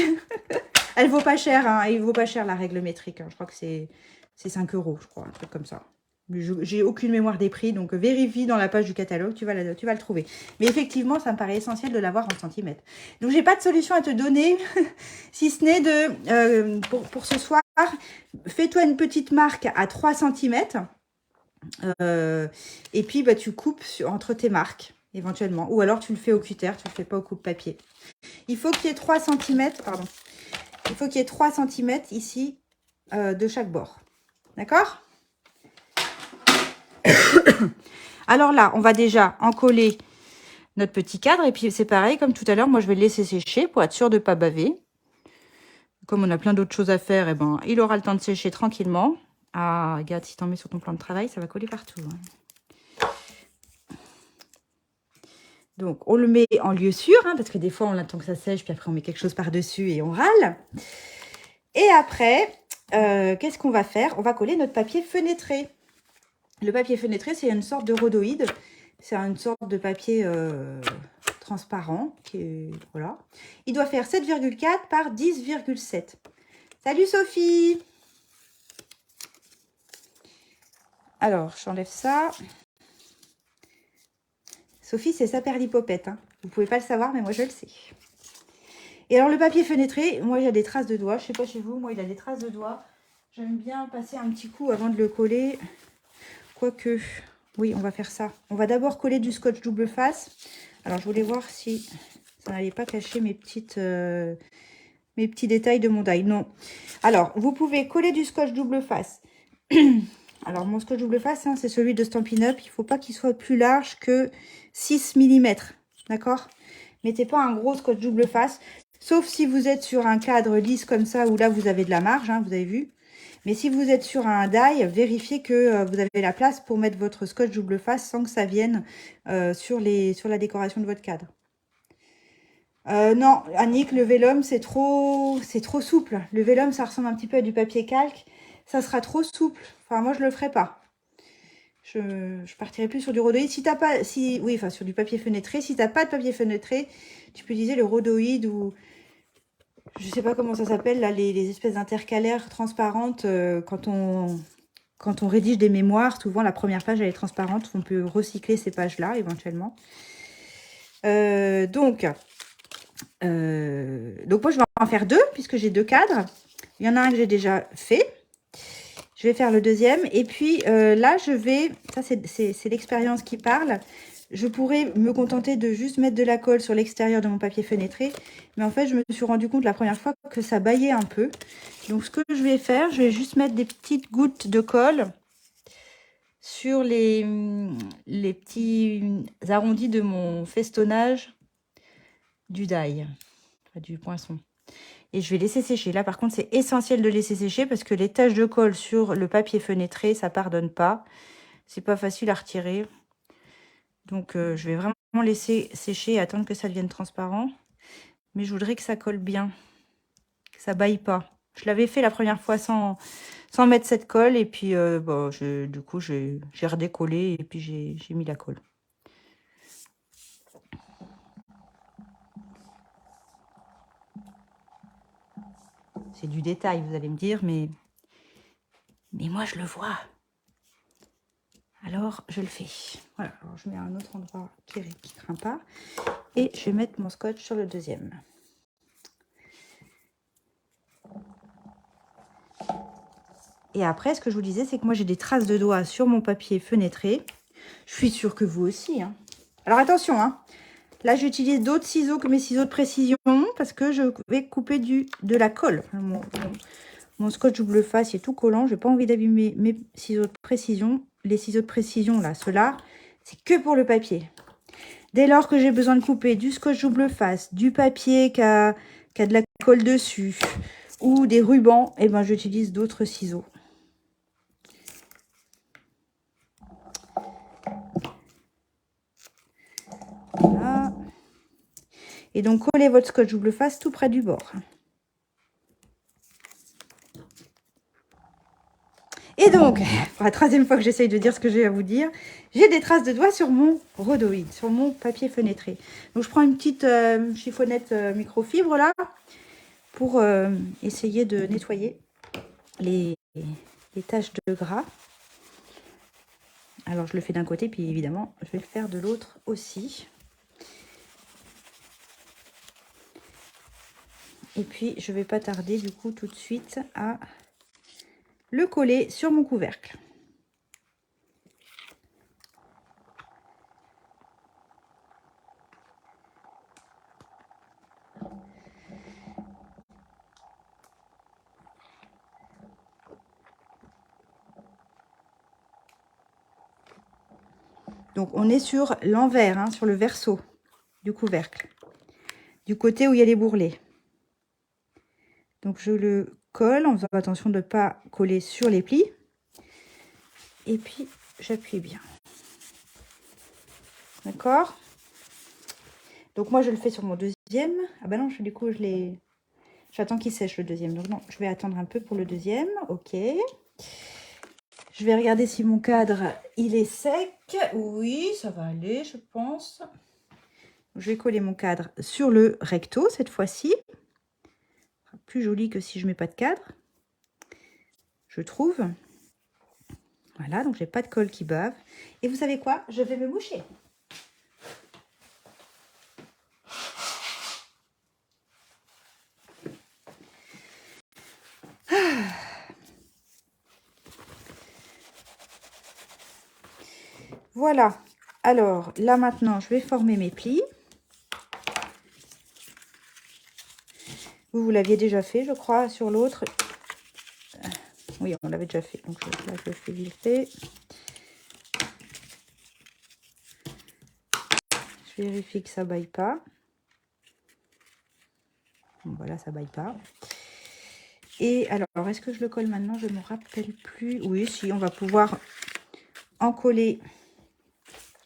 Elle vaut pas cher, hein. Il vaut pas cher la règle métrique. Hein. Je crois que c'est 5 €, je crois, un truc comme ça. J'ai aucune mémoire des prix, donc vérifie dans la page du catalogue, tu vas le trouver. Mais effectivement, ça me paraît essentiel de l'avoir en centimètres. Donc, j'ai pas de solution à te donner, si ce n'est de, pour ce soir, fais-toi une petite marque à 3 centimètres. Et puis, tu coupes entre tes marques, éventuellement. Ou alors, tu le fais au cutter, tu le fais pas au coupe-papier. Il faut qu'il y ait 3 centimètres, pardon. Il faut qu'il y ait 3 centimètres ici de chaque bord. D'accord? Alors là, on va déjà encoller notre petit cadre. Et puis, c'est pareil, comme tout à l'heure, moi, je vais le laisser sécher pour être sûr de ne pas baver. Comme on a plein d'autres choses à faire, il aura le temps de sécher tranquillement. Ah, regarde, si tu en mets sur ton plan de travail, ça va coller partout. Hein. Donc, on le met en lieu sûr, hein, parce que des fois, on attend que ça sèche, puis après, on met quelque chose par-dessus et on râle. Et après, qu'est-ce qu'on va faire? On va coller notre papier fenêtré. Le papier fenêtré, c'est une sorte de rhodoïde. C'est une sorte de papier transparent. Voilà. Il doit faire 7,4 par 10,7. Salut Sophie! Alors, j'enlève ça. Sophie, c'est sa perlipopette. Hein. Vous ne pouvez pas le savoir, mais moi, je le sais. Et alors, le papier fenêtré, moi, il y a des traces de doigts. Je ne sais pas chez vous, moi, il a des traces de doigts. J'aime bien passer un petit coup avant de le coller. Quoique, oui, on va faire ça. On va d'abord coller du scotch double face. Alors, je voulais voir si ça n'allait pas cacher mes petits détails de mon die. Non. Alors, vous pouvez coller du scotch double face. Alors, mon scotch double face, hein, c'est celui de Stampin' Up. Il ne faut pas qu'il soit plus large que 6 mm. D'accord? Mettez pas un gros scotch double face. Sauf si vous êtes sur un cadre lisse comme ça, où là, vous avez de la marge, hein, vous avez vu. Mais si vous êtes sur un die, vérifiez que vous avez la place pour mettre votre scotch double face sans que ça vienne sur la décoration de votre cadre. Non, Annick, le vélum, c'est trop souple. Le vélum, ça ressemble un petit peu à du papier calque. Ça sera trop souple. Enfin, moi, je le ferai pas. Je partirai plus sur du rhodoïde. Si t'as pas, oui, enfin, sur du papier fenêtré. Si t'as pas de papier fenêtré, tu peux utiliser le rhodoïde ou... Je sais pas comment ça s'appelle, là, les espèces d'intercalaires transparentes. Quand on rédige des mémoires, souvent, la première page, elle est transparente. On peut recycler ces pages-là, éventuellement. Donc, moi, je vais en faire deux, puisque j'ai deux cadres. Il y en a un que j'ai déjà fait. Je vais faire le deuxième. Et puis là, je vais... Ça, c'est l'expérience qui parle. Je pourrais me contenter de juste mettre de la colle sur l'extérieur de mon papier fenêtré. Mais en fait, je me suis rendu compte la première fois que ça baillait un peu. Donc, ce que je vais faire, je vais juste mettre des petites gouttes de colle sur les petits arrondis de mon festonnage du die, du poinçon. Et je vais laisser sécher. Là, par contre, c'est essentiel de laisser sécher parce que les taches de colle sur le papier fenêtré, ça pardonne pas. C'est pas facile à retirer. Donc, je vais vraiment laisser sécher et attendre que ça devienne transparent. Mais je voudrais que ça colle bien, que ça baille pas. Je l'avais fait la première fois sans mettre cette colle. Et puis, bon, du coup, j'ai redécollé et puis j'ai mis la colle. C'est du détail, vous allez me dire, mais moi, je le vois. Alors, je le fais. Voilà, alors je mets à un autre endroit qui craint pas. Et je vais mettre mon scotch sur le deuxième. Et après, ce que je vous disais, c'est que moi, j'ai des traces de doigts sur mon papier fenêtré. Je suis sûre que vous aussi. Hein. Alors, attention, hein. Là, j'utilise d'autres ciseaux que mes ciseaux de précision parce que je vais couper de la colle. Mon scotch double face est tout collant. Je n'ai pas envie d'abîmer mes ciseaux de précision. Les ciseaux de précision, là, ceux-là, c'est que pour le papier. Dès lors que j'ai besoin de couper du scotch double face, du papier qui a de la colle dessus ou des rubans, eh ben, j'utilise d'autres ciseaux. Voilà. Et donc, collez votre scotch double face tout près du bord. Et donc, pour la troisième fois que j'essaye de dire ce que j'ai à vous dire, j'ai des traces de doigts sur mon rhodoïde, sur mon papier fenêtré. Donc, je prends une petite chiffonnette microfibre là pour essayer de nettoyer les taches de gras. Alors, je le fais d'un côté, puis évidemment, je vais le faire de l'autre aussi. Et puis, je ne vais pas tarder du coup tout de suite à le coller sur mon couvercle. Donc, on est sur l'envers, hein, sur le verso du couvercle, du côté où il y a les bourrelets. Donc, je le colle en faisant attention de ne pas coller sur les plis. Et puis, j'appuie bien. D'accord? Donc, moi, je le fais sur mon deuxième. Ah ben non, du coup, j'attends qu'il sèche le deuxième. Donc, non, je vais attendre un peu pour le deuxième. Ok. Je vais regarder si mon cadre, il est sec. Oui, ça va aller, je pense. Je vais coller mon cadre sur le recto cette fois-ci. Plus joli que si je ne mets pas de cadre, je trouve. Voilà, donc j'ai pas de colle qui bave. Et vous savez quoi? Je vais me moucher. Voilà. Alors, là maintenant, je vais former mes plis. Vous l'aviez déjà fait, je crois, sur l'autre. Oui, on l'avait déjà fait. Donc là, je le fais vite fait. Je vérifie que ça baille pas. Bon, voilà, ça baille pas. Et alors, est-ce que je le colle maintenant? Je ne me rappelle plus. Oui, si, on va pouvoir en coller.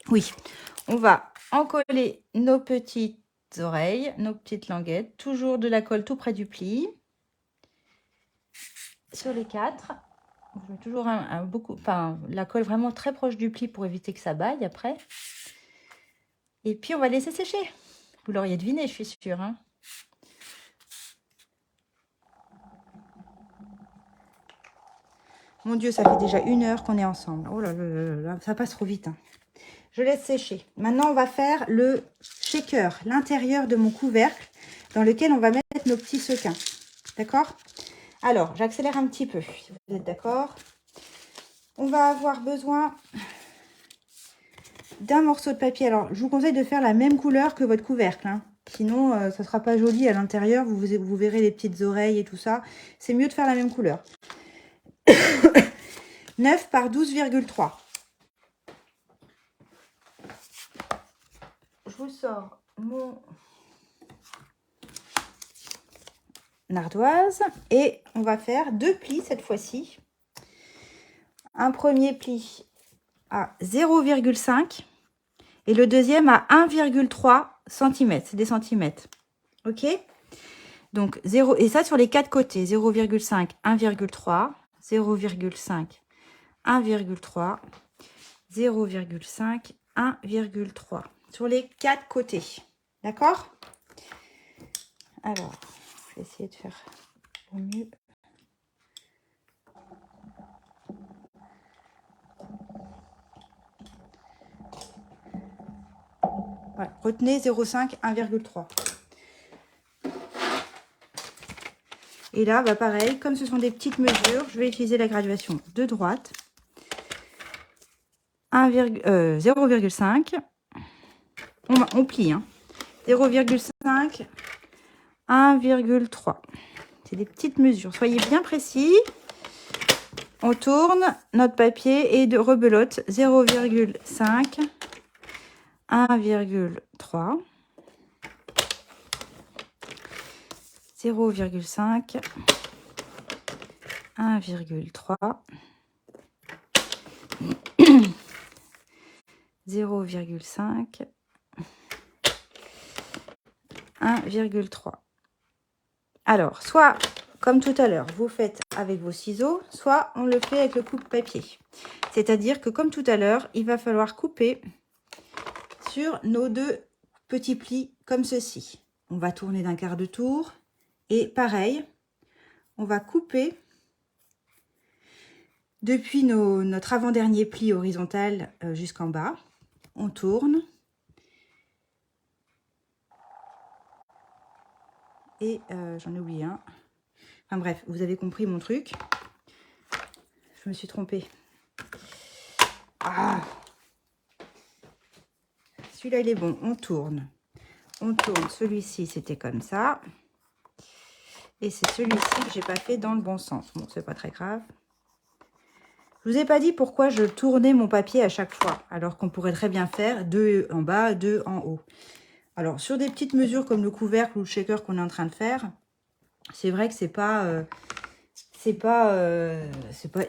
Oui, on va en coller nos petites oreilles, nos petites languettes. Toujours de la colle tout près du pli. Sur les quatre. Je mets toujours la colle vraiment très proche du pli pour éviter que ça baille après. Et puis, on va laisser sécher. Vous l'auriez deviné, je suis sûre. Hein. Mon Dieu, ça fait déjà 1 heure qu'on est ensemble. Oh là là là là, ça passe trop vite. Hein. Je laisse sécher. Maintenant, on va faire le shaker, l'intérieur de mon couvercle, dans lequel on va mettre nos petits sequins. D'accord? Alors, j'accélère un petit peu, si vous êtes d'accord. On va avoir besoin d'un morceau de papier. Alors, je vous conseille de faire la même couleur que votre couvercle, hein. Sinon, ça ne sera pas joli à l'intérieur. Vous verrez les petites oreilles et tout ça. C'est mieux de faire la même couleur. 9 par 12,3. Je vous sors mon ardoise et on va faire 2 plis cette fois-ci. Un premier pli à 0,5 et le deuxième à 1,3 cm. C'est des centimètres. Ok? Donc 0, et ça sur les 4 côtés. 0,5, 1,3, 0,5, 1,3, 0,5, 1,3. Sur les 4 côtés. D'accord? Alors, je vais essayer de faire au mieux. Voilà. Retenez 0,5, 1,3. Et là, bah pareil, comme ce sont des petites mesures, je vais utiliser la graduation de droite. 0,5. On plie, hein. 0,5, 1,3. C'est des petites mesures. Soyez bien précis. On tourne notre papier et de rebelote 0,5, 1,3, 0,5, 1,3, 0,5, 1,3. Alors, soit, comme tout à l'heure, vous faites avec vos ciseaux, soit on le fait avec le coupe-papier. C'est-à-dire que, comme tout à l'heure, il va falloir couper sur nos 2 petits plis comme ceci. On va tourner d'un quart de tour. Et pareil, on va couper depuis notre avant-dernier pli horizontal jusqu'en bas. On tourne. Et j'en ai oublié un. Enfin bref, vous avez compris mon truc. Je me suis trompée. Ah, celui-là, il est bon. On tourne. On tourne. Celui-ci, c'était comme ça. Et c'est celui-ci que j'ai pas fait dans le bon sens. Bon, c'est pas très grave. Je vous ai pas dit pourquoi je tournais mon papier à chaque fois, alors qu'on pourrait très bien faire 2 en bas, 2 en haut. Alors, sur des petites mesures comme le couvercle ou le shaker qu'on est en train de faire, c'est vrai que c'est pas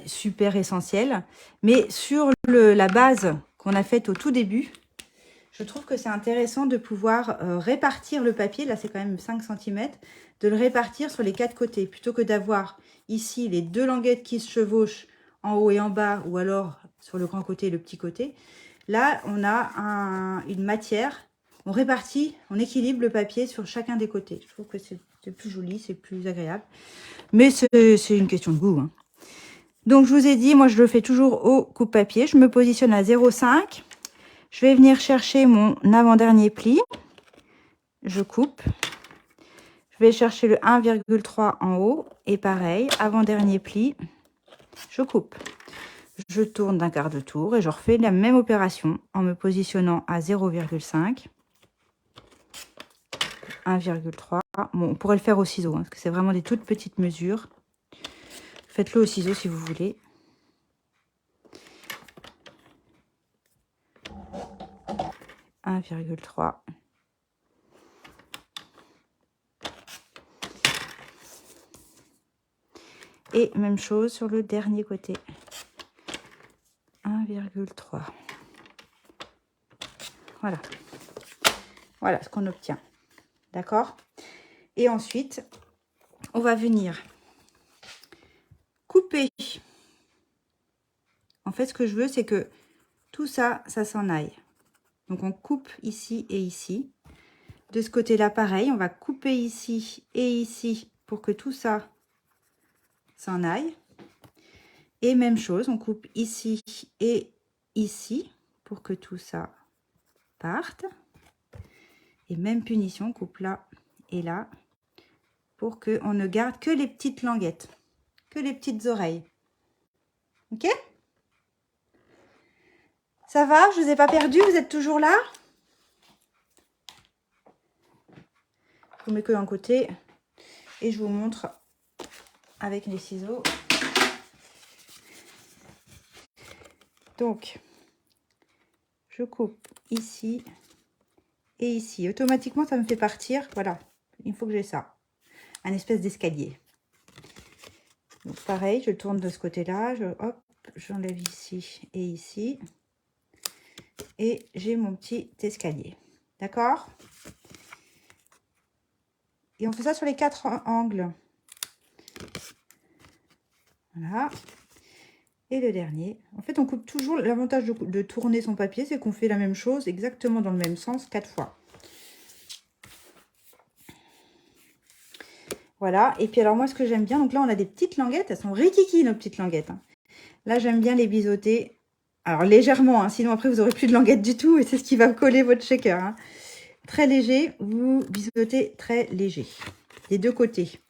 super essentiel. Mais sur la base qu'on a faite au tout début, je trouve que c'est intéressant de pouvoir répartir le papier. Là, c'est quand même 5 cm. De le répartir sur les 4 côtés. Plutôt que d'avoir ici les 2 languettes qui se chevauchent en haut et en bas. Ou alors sur le grand côté et le petit côté. Là, on a une matière. On répartit, on équilibre le papier sur chacun des côtés. Je trouve que c'est plus joli, c'est plus agréable. Mais c'est une question de goût, hein. Donc, je vous ai dit, moi, je le fais toujours au coupe-papier. Je me positionne à 0,5. Je vais venir chercher mon avant-dernier pli. Je coupe. Je vais chercher le 1,3 en haut. Et pareil, avant-dernier pli, je coupe. Je tourne d'un quart de tour et je refais la même opération en me positionnant à 0,5. 1,3. Bon, on pourrait le faire au ciseau, hein, parce que c'est vraiment des toutes petites mesures. Faites-le au ciseau si vous voulez. « 1,3. » Et même chose sur le dernier côté. 1,3. Voilà. Voilà ce qu'on obtient. D'accord? Et ensuite, on va venir couper. En fait, ce que je veux, c'est que tout ça, ça s'en aille. Donc, on coupe ici et ici. De ce côté-là, pareil, on va couper ici et ici pour que tout ça s'en aille. Et même chose, on coupe ici et ici pour que tout ça parte. Et même punition, on coupe là et là pour qu'on ne garde que les petites languettes, que les petites oreilles. Ok? Ça va? Je vous ai pas perdu? Vous êtes toujours là? Je vous mets que d'un côté et je vous montre avec les ciseaux. Donc, je coupe ici et ici. Automatiquement, ça me fait partir. Voilà, il faut que j'ai ça. Un espèce d'escalier. Donc, pareil, je tourne de ce côté-là. Hop, j'enlève ici et ici. Et j'ai mon petit escalier. D'accord? Et on fait ça sur les 4 angles. Voilà. Et le dernier. En fait, on coupe toujours. L'avantage de tourner son papier, c'est qu'on fait la même chose exactement dans le même sens 4 fois. Voilà. Et puis alors, moi, ce que j'aime bien, donc là, on a des petites languettes. Elles sont rikiki, nos petites languettes. Hein. Là, j'aime bien les biseauter. Alors, légèrement. Hein, sinon, après, vous n'aurez plus de languettes du tout. Et c'est ce qui va coller votre shaker. Hein. Très léger. Vous biseautez très léger. Des deux côtés.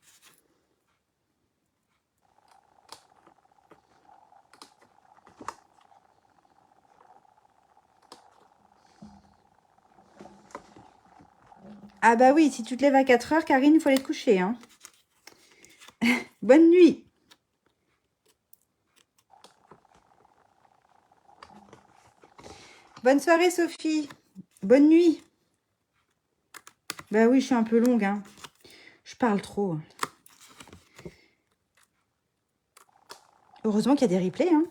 Ah bah oui, si tu te lèves à 4 heures, Karine, il faut aller te coucher. Hein. Bonne nuit. Bonne soirée, Sophie. Bonne nuit. Bah oui, je suis un peu longue. Hein. Je parle trop. Heureusement qu'il y a des replays. Hein.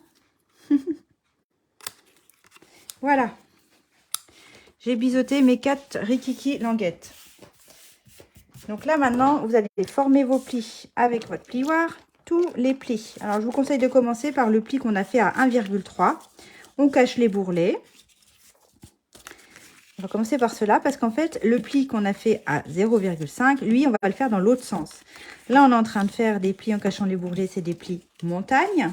Voilà. J'ai biseauté mes 4 rikiki languettes. Donc là, maintenant, vous allez former vos plis avec votre plioir. Tous les plis. Alors, je vous conseille de commencer par le pli qu'on a fait à 1,3. On cache les bourrelets. On va commencer par cela parce qu'en fait, le pli qu'on a fait à 0,5, lui, on va le faire dans l'autre sens. Là, on est en train de faire des plis en cachant les bourrelets, c'est des plis montagne.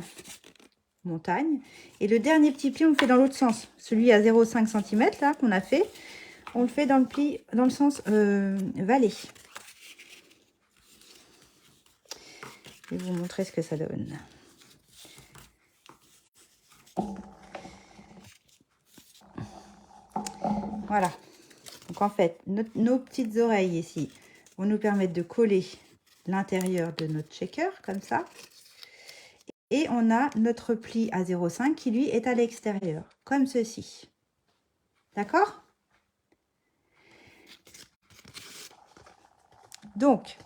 Montagne. Et le dernier petit pli, on le fait dans l'autre sens. Celui à 0,5 cm, là, qu'on a fait, on le fait dans le pli, dans le sens vallée. Je vais vous montrer ce que ça donne. Voilà. Donc en fait, nos petites oreilles ici vont nous permettre de coller l'intérieur de notre shaker, comme ça. Et on a notre pli à 0,5 qui lui est à l'extérieur, comme ceci. D'accord? Donc,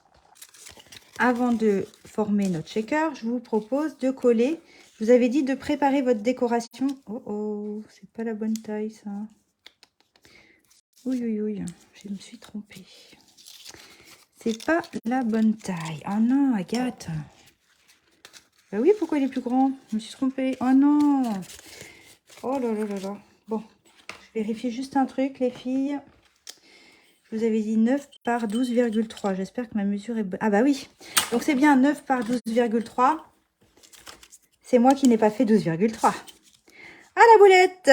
avant de former notre shaker, je vous propose de coller. Je vous avais dit de préparer votre décoration. Oh oh, c'est pas la bonne taille ça. Oui, oui, oui, je me suis trompée. C'est pas la bonne taille. Oh non, Agathe. Bah oui, pourquoi il est plus grand? Je me suis trompée. Oh non. Oh là là là là. Bon, je vérifie juste un truc, les filles. Je vous avais dit 9 par 12,3. J'espère que ma mesure est bonne. Ah bah oui. Donc c'est bien 9 par 12,3. C'est moi qui n'ai pas fait 12,3. Ah la boulette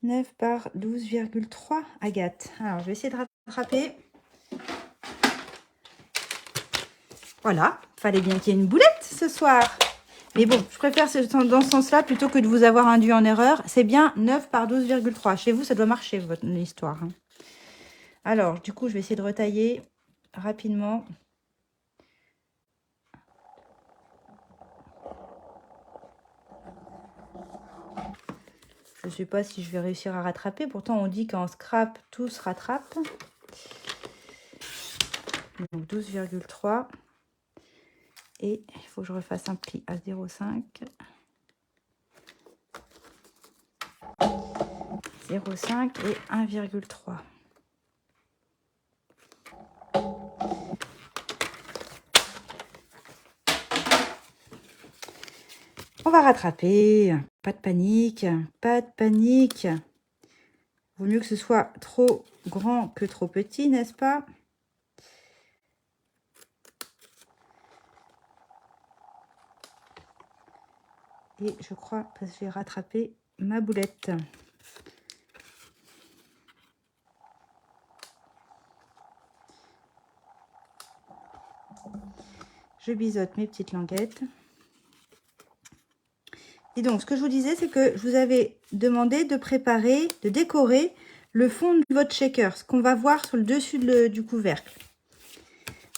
9 par 12,3, Agathe. Alors, je vais essayer de rattraper. Voilà, fallait bien qu'il y ait une boulette ce soir. Mais bon, je préfère dans ce sens-là plutôt que de vous avoir induit en erreur. C'est bien 9 par 12,3. Chez vous, ça doit marcher, votre histoire. Hein. Alors, du coup, je vais essayer de retailler rapidement. Je ne sais pas si je vais réussir à rattraper. Pourtant, on dit qu'en scrap, tout se rattrape. Donc, 12,3. Et il faut que je refasse un pli à 0,5. 0,5 et 1,3. On va rattraper. Pas de panique. Pas de panique. Vaut mieux que ce soit trop grand que trop petit, n'est-ce pas? Et je crois que j'ai rattrapé ma boulette. Je biseaute mes petites languettes. Et donc, ce que je vous disais, c'est que je vous avais demandé de préparer, de décorer le fond de votre shaker, ce qu'on va voir sur le dessus du couvercle.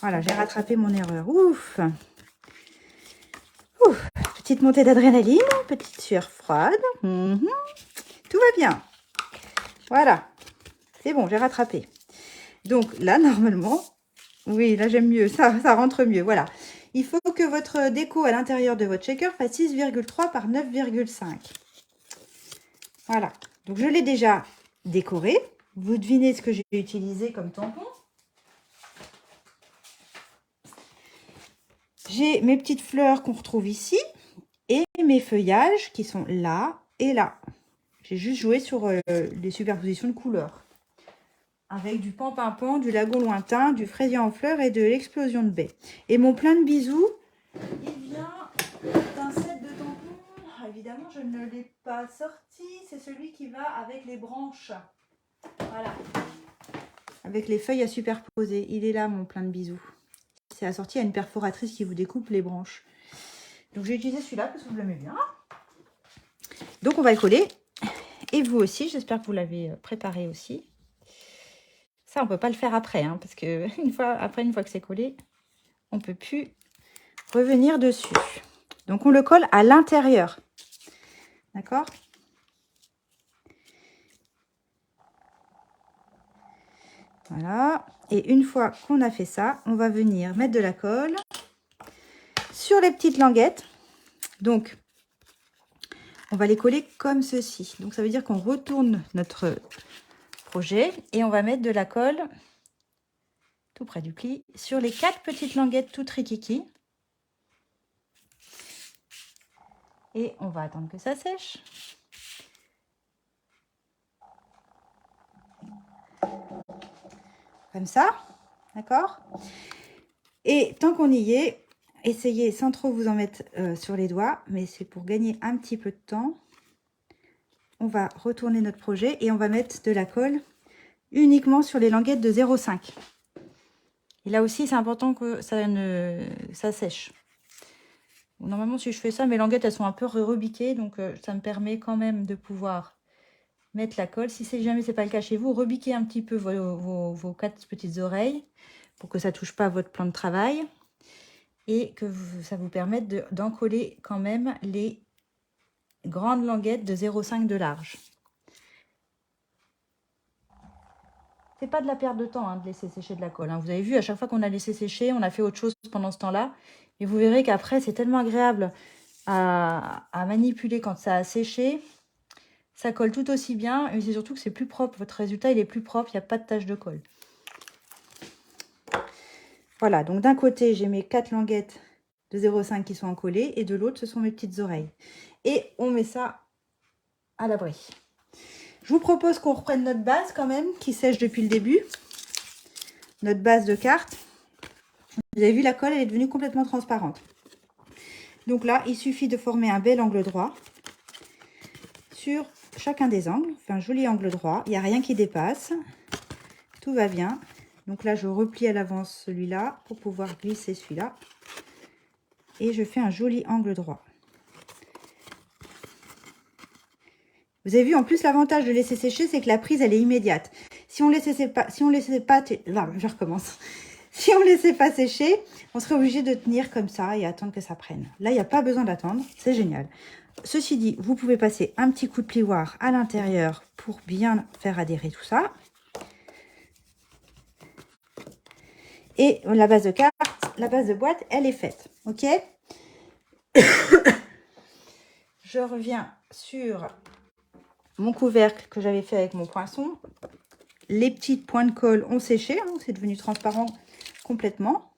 Voilà, j'ai rattrapé mon erreur. Ouf! Ouf! Petite montée d'adrénaline, petite sueur froide. Tout va bien. Voilà. C'est bon, j'ai rattrapé. Donc là, normalement, oui, là j'aime mieux, ça rentre mieux. Voilà. Il faut que votre déco à l'intérieur de votre shaker fasse 6,3 par 9,5. Voilà. Donc je l'ai déjà décoré. Vous devinez ce que j'ai utilisé comme tampon. J'ai mes petites fleurs qu'on retrouve ici et mes feuillages qui sont là et là. J'ai juste joué sur les superpositions de couleurs. Avec du pan-pimpon, du lagon lointain, du fraisier en fleurs et de l'explosion de baie. Et mon plein de bisous, il vient d'un set de tampons. Évidemment, je ne l'ai pas sorti. C'est celui qui va avec les branches. Voilà. Avec les feuilles à superposer. Il est là, mon plein de bisous. C'est assorti à une perforatrice qui vous découpe les branches. Donc, j'ai utilisé celui-là parce que je l'aimais bien. Donc, on va le coller. Et vous aussi, j'espère que vous l'avez préparé aussi. Ça, on ne peut pas le faire après, hein, parce que une fois que c'est collé, on ne peut plus revenir dessus. Donc, on le colle à l'intérieur. D'accord? Voilà. Et une fois qu'on a fait ça, on va venir mettre de la colle sur les petites languettes. Donc, on va les coller comme ceci. Donc, ça veut dire qu'on retourne notre projet et on va mettre de la colle tout près du pli sur les 4 petites languettes toutes rikiki. Et on va attendre que ça sèche. Comme ça, d'accord? Et tant qu'on y est, essayez sans trop vous en mettre sur les doigts, mais c'est pour gagner un petit peu de temps. On va retourner notre projet et on va mettre de la colle uniquement sur les languettes de 0,5. Et là aussi, c'est important que ça sèche. Normalement, si je fais ça, mes languettes, elles sont un peu rebiquées, donc ça me permet quand même de pouvoir mettre la colle. Si jamais ce n'est pas le cas chez vous, rebiquez un petit peu vos 4 petites oreilles pour que ça ne touche pas à votre plan de travail et que ça vous permette d'en coller quand même les grandes languettes de 0,5 de large. C'est pas de la perte de temps, hein, de laisser sécher de la colle, hein. Vous avez vu, à chaque fois qu'on a laissé sécher, on a fait autre chose pendant ce temps-là. Et vous verrez qu'après, c'est tellement agréable à manipuler quand ça a séché. Ça colle tout aussi bien. Et c'est surtout que c'est plus propre. Votre résultat, il est plus propre. Il n'y a pas de tache de colle. Voilà, donc d'un côté, j'ai mes 4 languettes de 0,5 qui sont encollées. Et de l'autre, ce sont mes petites oreilles. Et on met ça à l'abri. Je vous propose qu'on reprenne notre base quand même, qui sèche depuis le début. Notre base de carte. Vous avez vu, la colle, elle est devenue complètement transparente. Donc là, il suffit de former un bel angle droit sur chacun des angles. On fait un joli angle droit. Il n'y a rien qui dépasse. Tout va bien. Donc là, je replie à l'avance celui-là pour pouvoir glisser celui-là. Et je fais un joli angle droit. Vous avez vu, en plus, l'avantage de laisser sécher, c'est que la prise, elle est immédiate. Si on laissait pas, là, je recommence. Si on laissait pas sécher, on serait obligé de tenir comme ça et attendre que ça prenne. Là, il n'y a pas besoin d'attendre, c'est génial. Ceci dit, vous pouvez passer un petit coup de plioir à l'intérieur pour bien faire adhérer tout ça. Et la base de carte, la base de boîte, elle est faite, ok? Je reviens sur mon couvercle que j'avais fait avec mon poinçon. Les petits points de colle ont séché, hein, c'est devenu transparent complètement.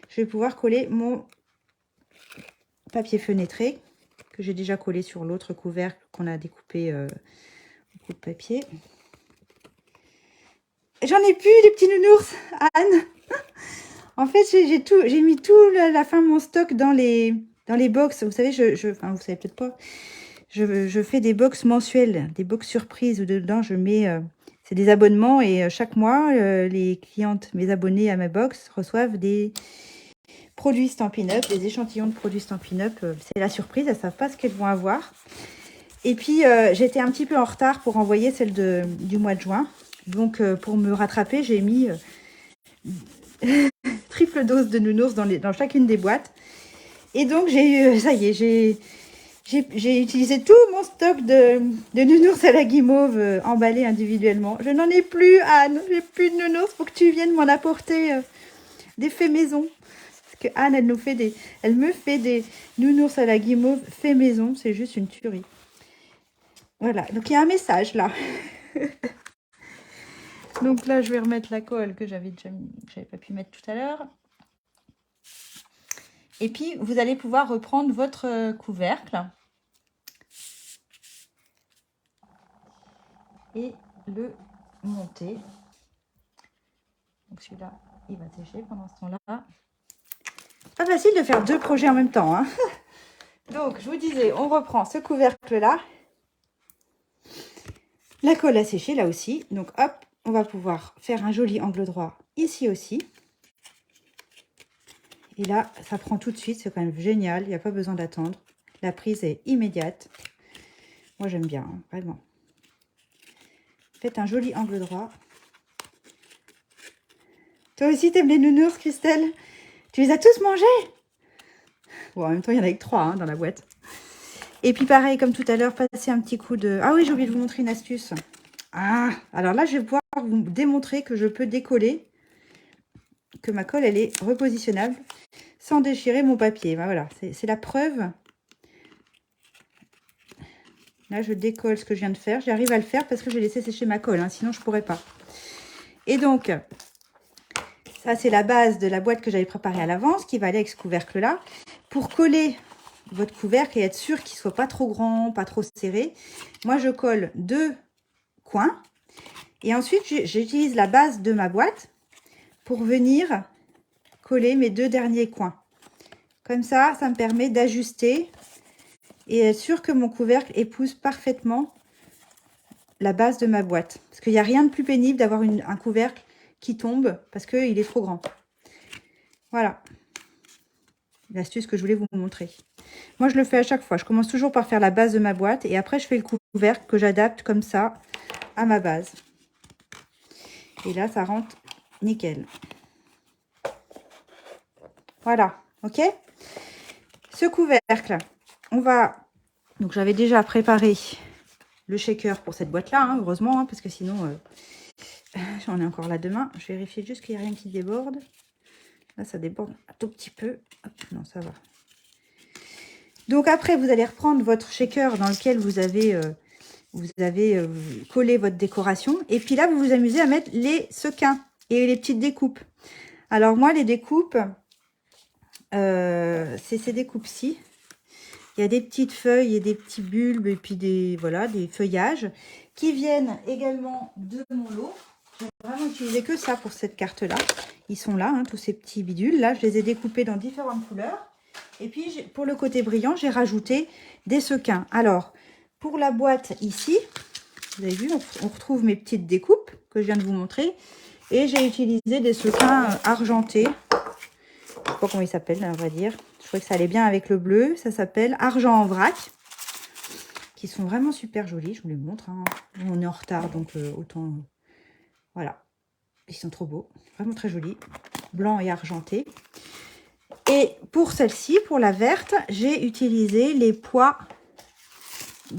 Je vais pouvoir coller mon papier fenêtré que j'ai déjà collé sur l'autre couvercle qu'on a découpé au coup de papier. J'en ai plus les petits nounours, Anne. En fait, j'ai mis tout la fin de mon stock dans les box. Vous savez, enfin, vous savez peut-être pas. Je fais des box mensuelles, des box surprises où dedans je mets, c'est des abonnements et chaque mois, les clientes, mes abonnés à ma box reçoivent des produits Stampin' Up, des échantillons de produits Stampin' Up. C'est la surprise, elles ne savent pas ce qu'elles vont avoir. Et puis, j'étais un petit peu en retard pour envoyer celle du mois de juin. Donc, pour me rattraper, j'ai mis triple dose de nounours dans chacune des boîtes. Et donc, j'ai eu, ça y est, j'ai utilisé tout mon stock de nounours à la guimauve emballés individuellement. Je n'en ai plus, Anne. J'ai plus de nounours pour que tu viennes m'en apporter des faits maison. Parce que Anne, elle me fait des nounours à la guimauve faits maison. C'est juste une tuerie. Voilà. Donc, il y a un message là. Donc là, je vais remettre la colle que j'avais pas pu mettre tout à l'heure. Et puis, vous allez pouvoir reprendre votre couvercle et le monter. Donc celui-là, il va sécher pendant ce temps-là. Pas facile de faire deux projets en même temps, hein. Donc, je vous disais, on reprend ce couvercle-là. La colle a séché là aussi. Donc, hop, on va pouvoir faire un joli angle droit ici aussi. Et là, ça prend tout de suite. C'est quand même génial. Il n'y a pas besoin d'attendre. La prise est immédiate. Moi, j'aime bien, hein, vraiment. Faites un joli angle droit. Toi aussi, t'aimes les nounours, Christelle? Tu les as tous mangés? Bon, en même temps, il y en a que 3 hein, dans la boîte. Et puis, pareil, comme tout à l'heure, passer un petit coup de... Ah oui, j'ai oublié de vous montrer une astuce. Ah, alors là, je vais pouvoir vous démontrer que je peux décoller, que ma colle, elle est repositionnable sans déchirer mon papier. Ben voilà, c'est la preuve. Là, je décolle ce que je viens de faire. J'arrive à le faire parce que j'ai laissé sécher ma colle, hein, sinon je ne pourrais pas. Et donc, ça, c'est la base de la boîte que j'avais préparée à l'avance, qui va aller avec ce couvercle-là. Pour coller votre couvercle et être sûr qu'il ne soit pas trop grand, pas trop serré, moi, je colle 2 coins. Et ensuite, j'utilise la base de ma boîte pour venir coller mes 2 derniers coins. Comme ça, ça me permet d'ajuster et être sûr que mon couvercle épouse parfaitement la base de ma boîte. Parce qu'il n'y a rien de plus pénible d'avoir un couvercle qui tombe parce qu'il est trop grand. Voilà. L'astuce que je voulais vous montrer. Moi, je le fais à chaque fois. Je commence toujours par faire la base de ma boîte et après, je fais le couvercle que j'adapte comme ça à ma base. Et là, ça rentre nickel. Voilà. OK? Ce couvercle, on va... Donc, j'avais déjà préparé le shaker pour cette boîte-là, hein, heureusement, hein, parce que sinon, j'en ai encore là demain. Je vérifie juste qu'il n'y a rien qui déborde. Là, ça déborde un tout petit peu. Hop, non, ça va. Donc, après, vous allez reprendre votre shaker dans lequel vous avez collé votre décoration. Et puis là, vous vous amusez à mettre les sequins et les petites découpes. Alors, moi, les découpes, c'est ces découpes-ci. Il y a des petites feuilles et des petits bulbes et puis des feuillages qui viennent également de mon lot. Je vais vraiment utiliser que ça pour cette carte-là. Ils sont là, hein, tous ces petits bidules. Là, je les ai découpés dans différentes couleurs. Et puis, pour le côté brillant, j'ai rajouté des sequins. Alors, pour la boîte ici, vous avez vu, on retrouve mes petites découpes que je viens de vous montrer. Et j'ai utilisé des sequins argentés. Je ne sais pas comment ils s'appellent, on va dire. Je trouvais que ça allait bien avec le bleu. Ça s'appelle Argent en vrac. Qui sont vraiment super jolis. Je vous les montre, hein. On est en retard, donc autant... Voilà. Ils sont trop beaux. Vraiment très jolis. Blanc et argenté. Et pour celle-ci, pour la verte, j'ai utilisé les pois,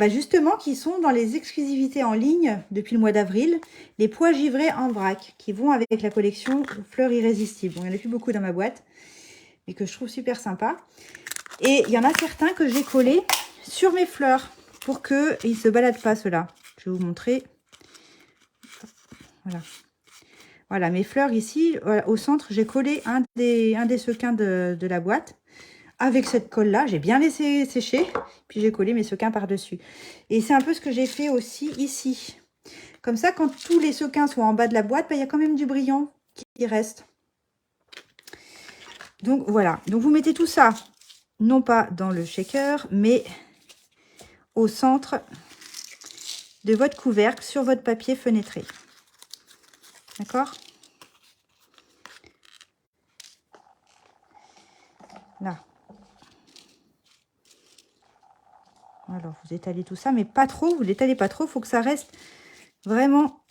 justement, qui sont dans les exclusivités en ligne depuis le mois d'avril. Les pois givrés en vrac, qui vont avec la collection Fleurs Irrésistibles. Bon, il n'y en a plus beaucoup dans ma boîte, mais que je trouve super sympa. Et il y en a certains que j'ai collés sur mes fleurs pour qu'ils ne se baladent pas, ceux-là. Je vais vous montrer. Voilà. Voilà, mes fleurs ici, voilà, au centre, j'ai collé un des sequins de la boîte. Avec cette colle-là, j'ai bien laissé sécher. Puis j'ai collé mes sequins par-dessus. Et c'est un peu ce que j'ai fait aussi ici. Comme ça, quand tous les sequins sont en bas de la boîte, il y a quand même du brillant qui reste. Donc voilà. Donc vous mettez tout ça, non pas dans le shaker, mais au centre de votre couvercle, sur votre papier fenêtré. D'accord? Là. Alors, vous étalez tout ça, mais pas trop. Vous l'étalez pas trop. Il faut que ça reste vraiment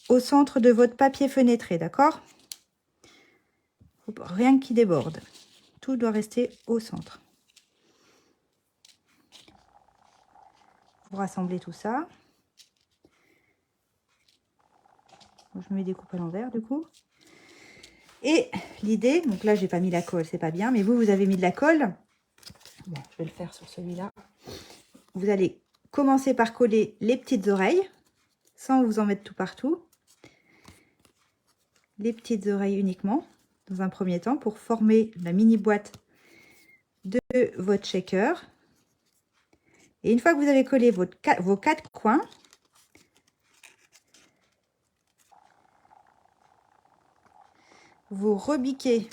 au centre de votre papier fenêtré, d'accord? Rien qui déborde. Tout doit rester au centre. Vous rassemblez tout ça. Je me mets des coupes à l'envers, du coup. Et l'idée, donc là, j'ai pas mis la colle, c'est pas bien, mais vous avez mis de la colle. Bon, je vais le faire sur celui-là. Vous allez commencer par coller les petites oreilles, sans vous en mettre tout partout. Les petites oreilles uniquement, dans un premier temps, pour former la mini boîte de votre shaker. Et une fois que vous avez collé vos 4 coins, vous rebiquez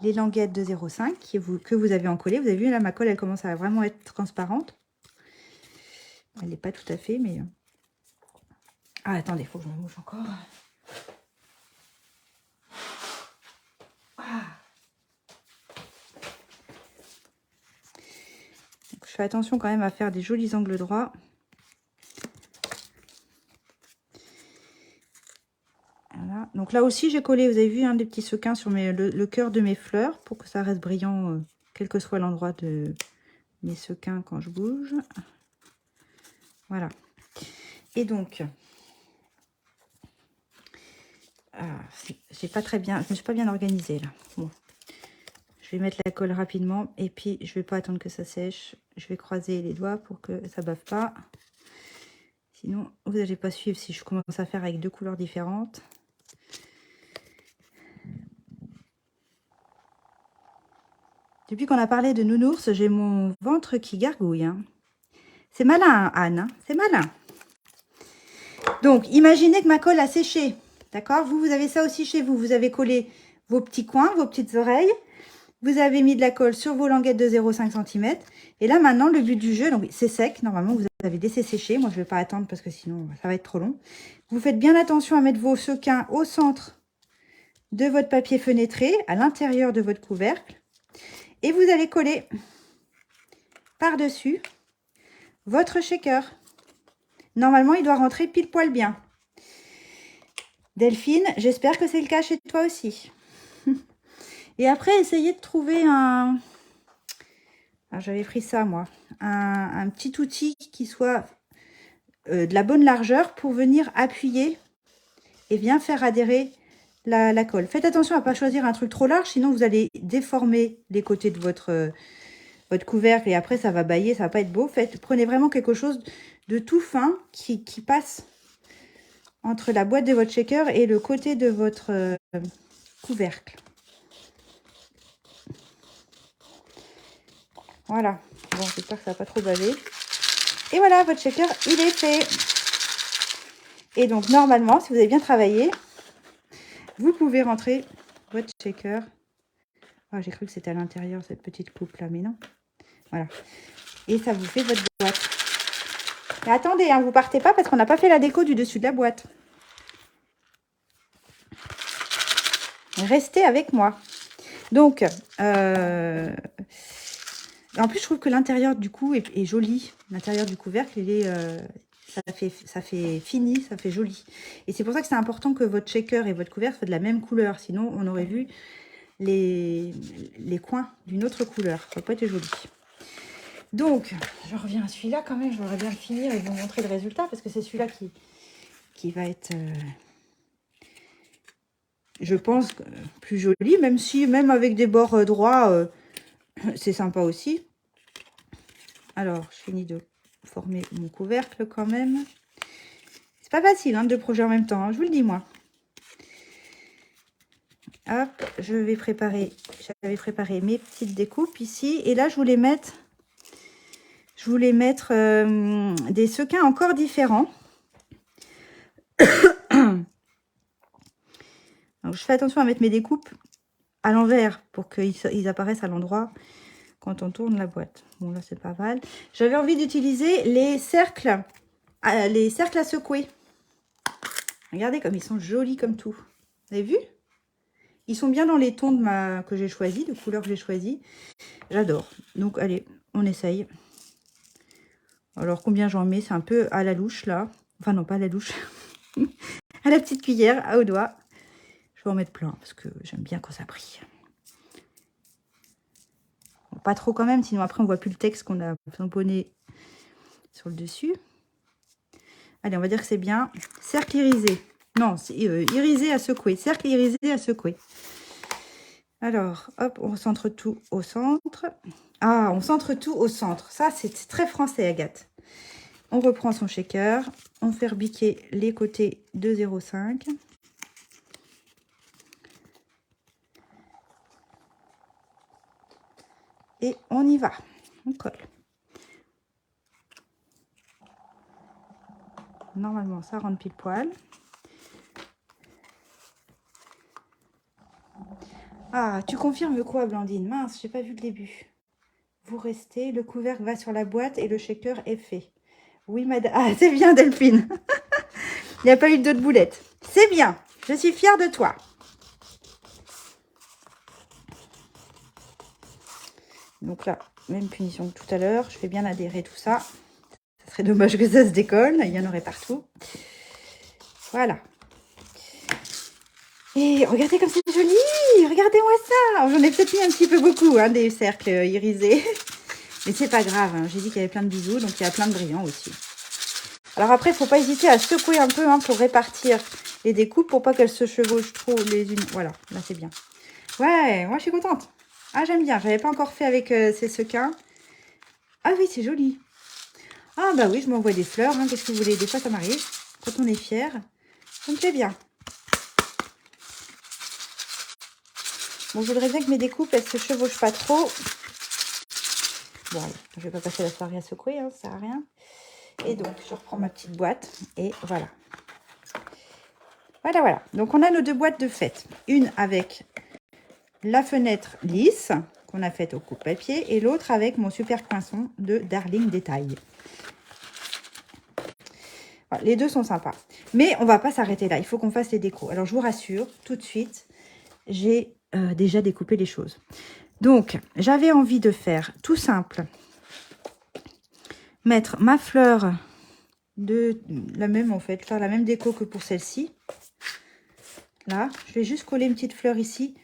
les languettes de 0,5 que vous avez encollées. Vous avez vu, là, ma colle, elle commence à vraiment être transparente. Elle n'est pas tout à fait, mais... Ah, attendez, il faut que je me mouche encore. Ah. Donc, je fais attention quand même à faire des jolis angles droits. Voilà. Donc là aussi, j'ai collé, vous avez vu, des petits sequins sur le cœur de mes fleurs pour que ça reste brillant, quel que soit l'endroit de mes sequins quand je bouge. Voilà. Et donc, j'ai pas très bien, je me suis pas bien organisée là. Bon, je vais mettre la colle rapidement et puis je vais pas attendre que ça sèche. Je vais croiser les doigts pour que ça bave pas. Sinon, vous n'allez pas suivre si je commence à faire avec 2 couleurs différentes. Depuis qu'on a parlé de nounours, j'ai mon ventre qui gargouille. Hein. C'est malin, hein, Anne. Hein, c'est malin. Donc, imaginez que ma colle a séché. D'accord? Vous avez ça aussi chez vous. Vous avez collé vos petits coins, vos petites oreilles. Vous avez mis de la colle sur vos languettes de 0,5 cm. Et là, maintenant, le but du jeu, donc c'est sec. Normalement, vous avez laissé sécher. Moi, je ne vais pas attendre parce que sinon, ça va être trop long. Vous faites bien attention à mettre vos sequins au centre de votre papier fenêtré, à l'intérieur de votre couvercle. Et vous allez coller par-dessus votre shaker. Normalement, il doit rentrer pile poil bien. Delphine, j'espère que c'est le cas chez toi aussi. Et après, essayez de trouver un... Alors, j'avais pris ça, moi. Un petit outil qui soit de la bonne largeur pour venir appuyer et bien faire adhérer la colle. Faites attention à ne pas choisir un truc trop large, sinon vous allez déformer les côtés de votre couvercle et après, ça va bailler, ça va pas être beau. Prenez vraiment quelque chose de tout fin qui passe entre la boîte de votre shaker et le côté de votre couvercle. Voilà. Bon, j'espère que ça va pas trop baver. Et voilà, votre shaker, il est fait. Et donc, normalement, si vous avez bien travaillé, vous pouvez rentrer votre shaker. Ah, j'ai cru que c'était à l'intérieur, cette petite coupe-là, mais non. Voilà. Et ça vous fait votre boîte. Mais attendez, hein, vous partez pas parce qu'on n'a pas fait la déco du dessus de la boîte. Restez avec moi. Donc, en plus, je trouve que l'intérieur du coup est joli. L'intérieur du couvercle, il est, ça fait fini, ça fait joli. Et c'est pour ça que c'est important que votre shaker et votre couvercle soient de la même couleur. Sinon, on aurait vu les coins d'une autre couleur. Ça n'a pas été joli. Donc, je reviens à celui-là quand même. Je voudrais bien le finir et vous montrer le résultat parce que c'est celui-là qui va être, je pense, plus joli. Même avec des bords droits, c'est sympa aussi. Alors, je finis de former mon couvercle quand même. C'est pas facile hein, 2 projets en même temps, hein, je vous le dis moi. Hop, j'avais préparé mes petites découpes ici. Et là, je voulais mettre des sequins encore différents. Alors, je fais attention à mettre mes découpes à l'envers pour qu'ils apparaissent à l'endroit quand on tourne la boîte. Bon, là, c'est pas mal. J'avais envie d'utiliser les cercles à secouer. Regardez comme ils sont jolis comme tout. Vous avez vu? Ils sont bien dans les tons que j'ai choisi, de couleurs que j'ai choisi. J'adore. Donc, allez, on essaye. Alors, combien j'en mets? C'est un peu à la louche, là. Enfin, non, pas à la louche. À la petite cuillère, à au doigt. Je vais en mettre plein, parce que j'aime bien quand ça brille. Bon, pas trop quand même, sinon après, on voit plus le texte qu'on a tamponné sur le dessus. Allez, on va dire que c'est bien. Cercle irisé. Non, c'est irisé à secouer. Cercle irisé à secouer. Alors, hop, on centre tout au centre. Ah, on centre tout au centre. Ça, c'est très français, Agathe. On reprend son shaker. On fait rebiquer les côtés de 0,5. Et on y va. On colle. Normalement, ça rentre pile poil. Ah, tu confirmes quoi, Blandine? Mince, j'ai pas vu le début. Vous restez, le couvercle va sur la boîte et le shaker est fait. Oui, madame. Ah, c'est bien, Delphine. Il n'y a pas eu d'autres boulettes. C'est bien. Je suis fière de toi. Donc là, même punition que tout à l'heure. Je fais bien adhérer tout ça. Ça serait dommage que ça se décolle. Il y en aurait partout. Voilà. Et regardez comme c'est joli. Regardez-moi ça. J'en ai peut-être mis un petit peu beaucoup, hein, des cercles irisés. Mais c'est pas grave. Hein. J'ai dit qu'il y avait plein de bisous, donc il y a plein de brillants aussi. Alors après, il ne faut pas hésiter à secouer un peu, hein, pour répartir les découpes, pour pas qu'elles se chevauchent trop les unes. Voilà, là c'est bien. Ouais, moi je suis contente. Ah, j'aime bien. Je n'avais pas encore fait avec ces sequins. Ah oui, c'est joli. Ah bah oui, je m'envoie des fleurs. Hein. Qu'est-ce que vous voulez? Des fois, ça m'arrive. Quand on est fier, ça me plaît bien. Bon, je voudrais bien que mes découpes, elles se chevauchent pas trop. Bon, allez, je vais pas passer la soirée à secouer, hein, ça sert à rien. Et donc, je reprends ma petite boîte. Et voilà. Voilà, voilà. Donc, on a nos deux boîtes de fête. Une avec la fenêtre lisse qu'on a faite au coupe-papier et l'autre avec mon super poinçon de Darling Détail. Voilà, les deux sont sympas. Mais on va pas s'arrêter là. Il faut qu'on fasse les décos. Alors, je vous rassure, tout de suite, j'ai déjà découpé les choses. Donc, j'avais envie de faire tout simple. Mettre ma fleur de la même, en fait, faire la même déco que pour celle-ci. Là, je vais juste coller une petite fleur ici.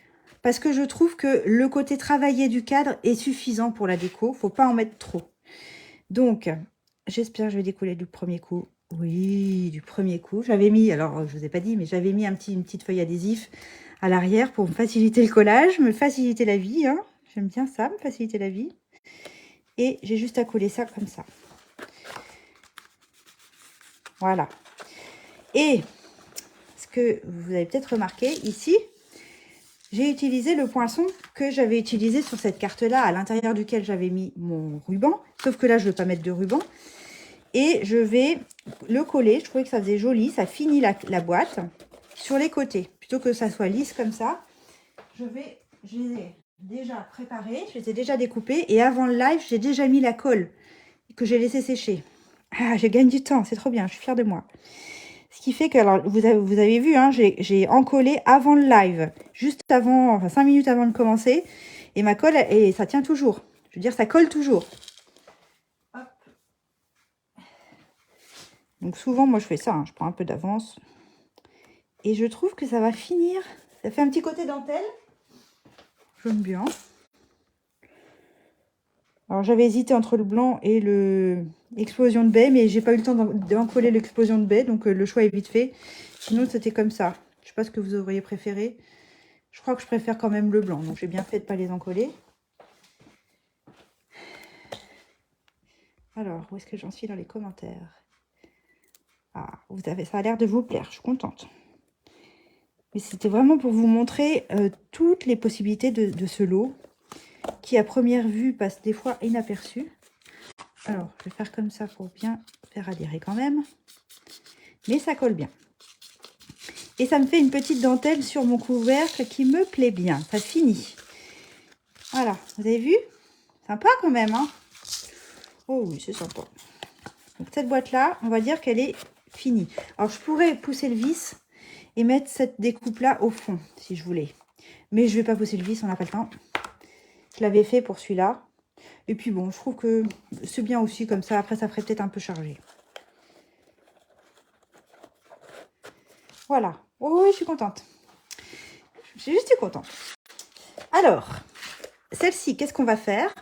Parce que je trouve que le côté travaillé du cadre est suffisant pour la déco. Faut pas en mettre trop. Donc, j'espère que je vais décoller du premier coup. Oui, du premier coup. J'avais mis, alors je vous ai pas dit, mais j'avais mis une petite feuille adhésif à l'arrière pour me faciliter le collage, me faciliter la vie. Hein. J'aime bien ça, me faciliter la vie. Et j'ai juste à coller ça comme ça. Voilà. Et ce que vous avez peut-être remarqué ici, j'ai utilisé le poinçon que j'avais utilisé sur cette carte-là, à l'intérieur duquel j'avais mis mon ruban. Sauf que là, je ne veux pas mettre de ruban. Et je vais le coller. Je trouvais que ça faisait joli. Ça finit la boîte sur les côtés. Plutôt que ça soit lisse comme ça, je les ai déjà préparés. Je les ai déjà découpés. Et avant le live, j'ai déjà mis la colle que j'ai laissé sécher. Ah, je gagne du temps. C'est trop bien. Je suis fière de moi. Ce qui fait que, alors, vous avez vu, hein, j'ai encollé avant le live, juste avant, enfin 5 minutes avant de commencer. Et ma colle, et ça tient toujours. Je veux dire, ça colle toujours. Hop. Donc souvent, moi, je fais ça. Hein, je prends un peu d'avance. Et je trouve que ça va finir. Ça fait un petit côté dentelle. J'aime bien. Alors, j'avais hésité entre le blanc et l'explosion de baie, mais j'ai pas eu le temps d'encoller l'explosion de baie. Donc, le choix est vite fait. Sinon, c'était comme ça. Je sais pas ce que vous auriez préféré. Je crois que je préfère quand même le blanc. Donc, j'ai bien fait de ne pas les encoller. Alors, où est-ce que j'en suis dans les commentaires? Ah, ça a l'air de vous plaire. Je suis contente. Mais c'était vraiment pour vous montrer toutes les possibilités de ce lot qui, à première vue, passe des fois inaperçu. Alors, je vais faire comme ça pour bien faire adhérer quand même. Mais ça colle bien. Et ça me fait une petite dentelle sur mon couvercle qui me plaît bien. Ça finit. Voilà, vous avez vu? Sympa quand même, hein? Oh oui, c'est sympa. Donc cette boîte-là, on va dire qu'elle est finie. Alors, je pourrais pousser le vis et mettre cette découpe-là au fond, si je voulais. Mais je vais pas bosser le vis, on n'a pas le temps. Je l'avais fait pour celui-là. Et puis bon, je trouve que c'est bien aussi comme ça. Après, ça ferait peut-être un peu chargé. Voilà. Oh, oui, je suis contente. Je suis juste contente. Alors, celle-ci, qu'est-ce qu'on va faire?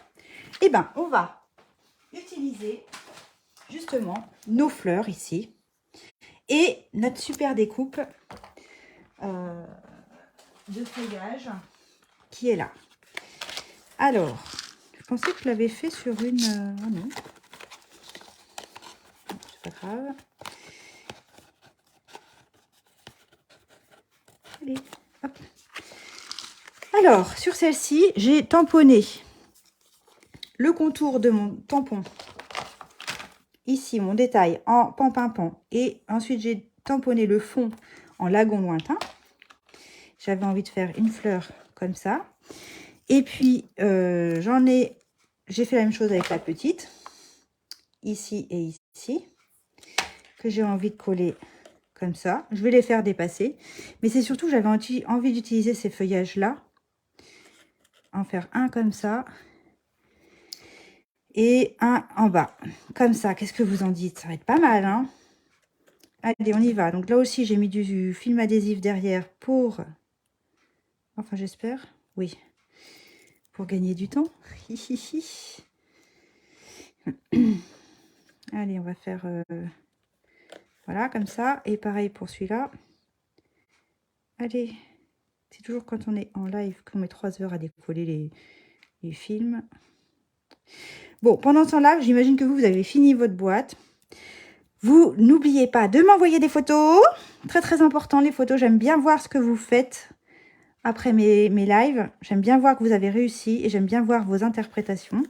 Eh bien, on va utiliser justement nos fleurs ici. Et notre super découpe de feuillage qui est là. Alors, je pensais que je l'avais fait sur une... oh non. C'est pas grave. Allez, hop. Alors, sur celle-ci, j'ai tamponné le contour de mon tampon. Ici, mon détail en pan-pan-pan. Et ensuite, j'ai tamponné le fond en lagon lointain. J'avais envie de faire une fleur comme ça. Et puis, j'ai fait la même chose avec la petite. Ici et ici. Que j'ai envie de coller comme ça. Je vais les faire dépasser. Mais c'est surtout que j'avais envie d'utiliser ces feuillages-là. En faire un comme ça. Et un en bas. Comme ça. Qu'est-ce que vous en dites? Ça va être pas mal, hein? Allez, on y va. Donc là aussi, j'ai mis du film adhésif derrière pour... Enfin, j'espère. Oui. Pour gagner du temps. Allez, on va faire... voilà, comme ça. Et pareil pour celui-là. Allez. C'est toujours quand on est en live qu'on met 3 heures à décoller les films. Bon, pendant ce temps-là, j'imagine que vous avez fini votre boîte. Vous n'oubliez pas de m'envoyer des photos. Très, très important, les photos. J'aime bien voir ce que vous faites après mes lives. J'aime bien voir que vous avez réussi et j'aime bien voir vos interprétations.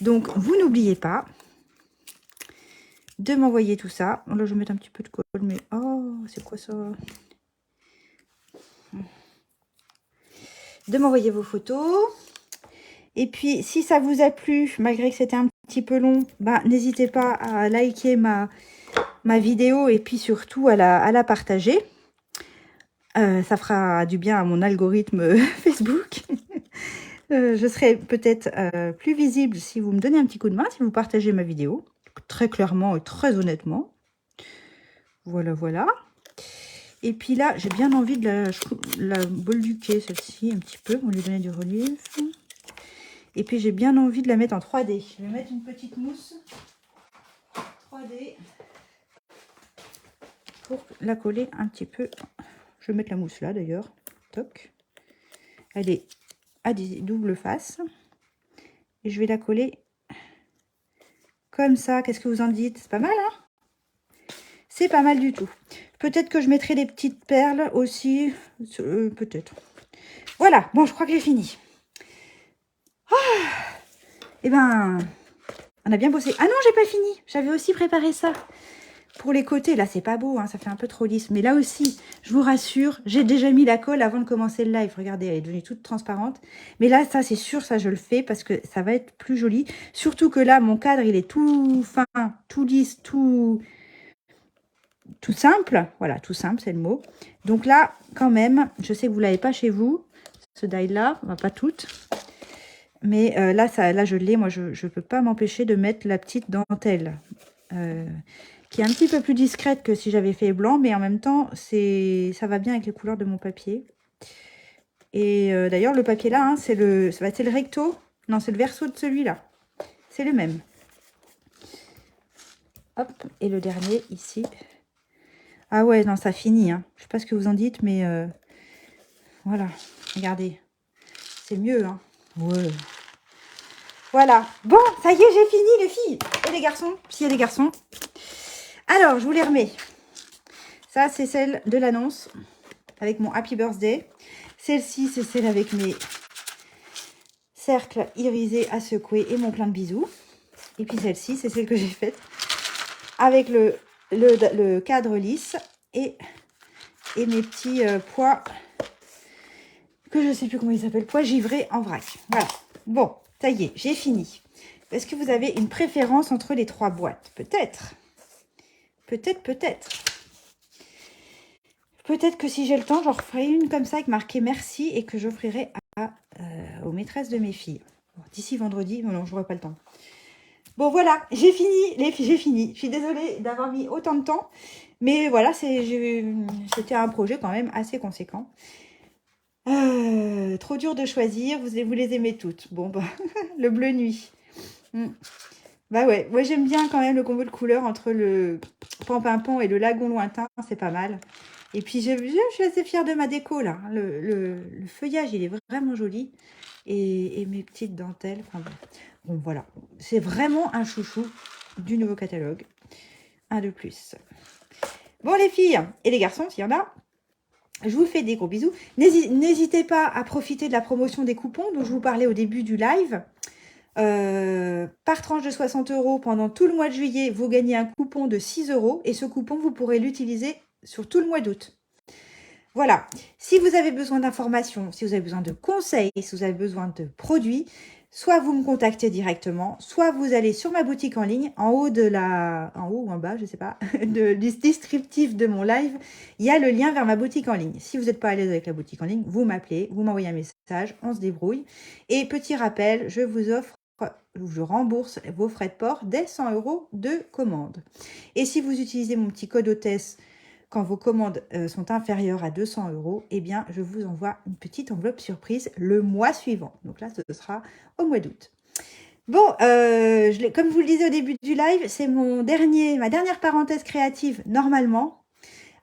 Donc, vous n'oubliez pas de m'envoyer tout ça. Là, je vais mettre un petit peu de colle, mais... Oh, c'est quoi ça? De m'envoyer vos photos. Et puis, si ça vous a plu, malgré que c'était un petit peu long, bah, n'hésitez pas à liker ma vidéo et puis surtout à la partager. Ça fera du bien à mon algorithme Facebook. Je serai peut-être plus visible si vous me donnez un petit coup de main, si vous partagez ma vidéo. Très clairement et très honnêtement. Voilà, voilà. Et puis là, j'ai bien envie de la bolduquer, celle-ci, un petit peu, pour lui donner du relief. Et puis, j'ai bien envie de la mettre en 3D. Je vais mettre une petite mousse 3D pour la coller un petit peu. Je vais mettre la mousse là, d'ailleurs. Toc. Elle est à double face. Et je vais la coller comme ça. Qu'est-ce que vous en dites? C'est pas mal, hein? C'est pas mal du tout. Peut-être que je mettrai des petites perles aussi. Peut-être. Voilà. Bon, je crois que j'ai fini. Eh ben, on a bien bossé. Ah non, j'ai pas fini. J'avais aussi préparé ça. Pour les côtés, là, c'est pas beau, hein, ça fait un peu trop lisse. Mais là aussi, je vous rassure, j'ai déjà mis la colle avant de commencer le live. Regardez, elle est devenue toute transparente. Mais là, ça, c'est sûr, ça, je le fais parce que ça va être plus joli. Surtout que là, mon cadre, il est tout fin, tout lisse, tout simple. Voilà, tout simple, c'est le mot. Donc là, quand même, je sais que vous ne l'avez pas chez vous, ce die-là, pas toutes. Mais là, je l'ai. Moi, je ne peux pas m'empêcher de mettre la petite dentelle. Qui est un petit peu plus discrète que si j'avais fait blanc, mais en même temps, ça va bien avec les couleurs de mon papier. Et d'ailleurs, le papier là, hein, c'est le recto. Non, c'est le verso de celui-là. C'est le même. Hop, et le dernier ici. Ah ouais, non, ça finit. Hein. Je sais pas ce que vous en dites, mais voilà, regardez. C'est mieux, hein. Ouais. Voilà. Bon, ça y est, j'ai fini, les filles. Et les garçons, s'il y a des garçons. Alors, je vous les remets. Ça, c'est celle de l'annonce avec mon Happy Birthday. Celle-ci, c'est celle avec mes cercles irisés à secouer et mon plein de bisous. Et puis celle-ci, c'est celle que j'ai faite avec le cadre lisse et mes petits pois que je ne sais plus comment ils s'appellent, pois givrés en vrac. Voilà. Bon, ça y est, j'ai fini. Est-ce que vous avez une préférence entre les 3 boîtes? Peut-être. Peut-être, peut-être. Peut-être que si j'ai le temps, j'en referai une comme ça avec marqué merci et que j'offrirai aux maîtresses de mes filles. Bon, d'ici vendredi, non, j'aurai pas le temps. Bon, voilà, j'ai fini, les filles, j'ai fini. Je suis désolée d'avoir mis autant de temps, mais voilà, c'était un projet quand même assez conséquent. Trop dur de choisir, vous les aimez toutes. Bon, bah, le bleu nuit. Hmm. Bah ouais, moi j'aime bien quand même le combo de couleurs entre le Pampimpon et le lagon lointain, c'est pas mal. Et puis je suis assez fière de ma déco là. Le feuillage, il est vraiment joli. Et mes petites dentelles. Enfin, bon, voilà. C'est vraiment un chouchou du nouveau catalogue. Un de plus. Bon les filles et les garçons, s'il y en a, je vous fais des gros bisous. N'hésitez pas à profiter de la promotion des coupons dont je vous parlais au début du live. Par tranche de 60 € pendant tout le mois de juillet, vous gagnez un coupon de 6 € et ce coupon, vous pourrez l'utiliser sur tout le mois d'août. Voilà. Si vous avez besoin d'informations, si vous avez besoin de conseils, si vous avez besoin de produits, soit vous me contactez directement, soit vous allez sur ma boutique en ligne, en haut ou en bas, je sais pas, du descriptif de mon live, il y a le lien vers ma boutique en ligne. Si vous n'êtes pas à l'aise avec la boutique en ligne, vous m'appelez, vous m'envoyez un message, on se débrouille. Et petit rappel, je rembourse vos frais de port dès 100 € de commande. Et si vous utilisez mon petit code hôtesse quand vos commandes sont inférieures à 200 €, eh bien, je vous envoie une petite enveloppe surprise le mois suivant. Donc là, ce sera au mois d'août. Bon, comme je vous le disais au début du live, c'est ma dernière parenthèse créative normalement.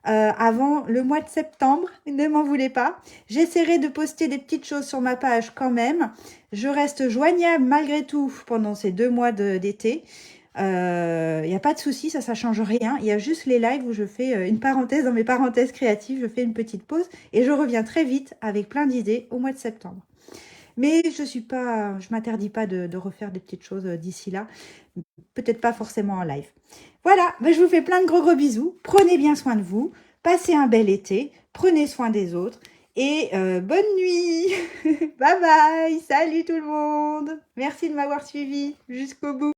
Avant le mois de septembre, ne m'en voulez pas. J'essaierai de poster des petites choses sur ma page quand même. Je reste joignable malgré tout pendant ces 2 mois d'été. Il n'y a pas de souci, ça change rien. Il y a juste les lives où je fais une parenthèse dans mes parenthèses créatives. Je fais une petite pause et je reviens très vite avec plein d'idées au mois de septembre. Mais je m'interdis pas de refaire des petites choses d'ici là. Peut-être pas forcément en live. Voilà, je vous fais plein de gros bisous. Prenez bien soin de vous. Passez un bel été. Prenez soin des autres. Et bonne nuit. Bye bye. Salut tout le monde. Merci de m'avoir suivi jusqu'au bout.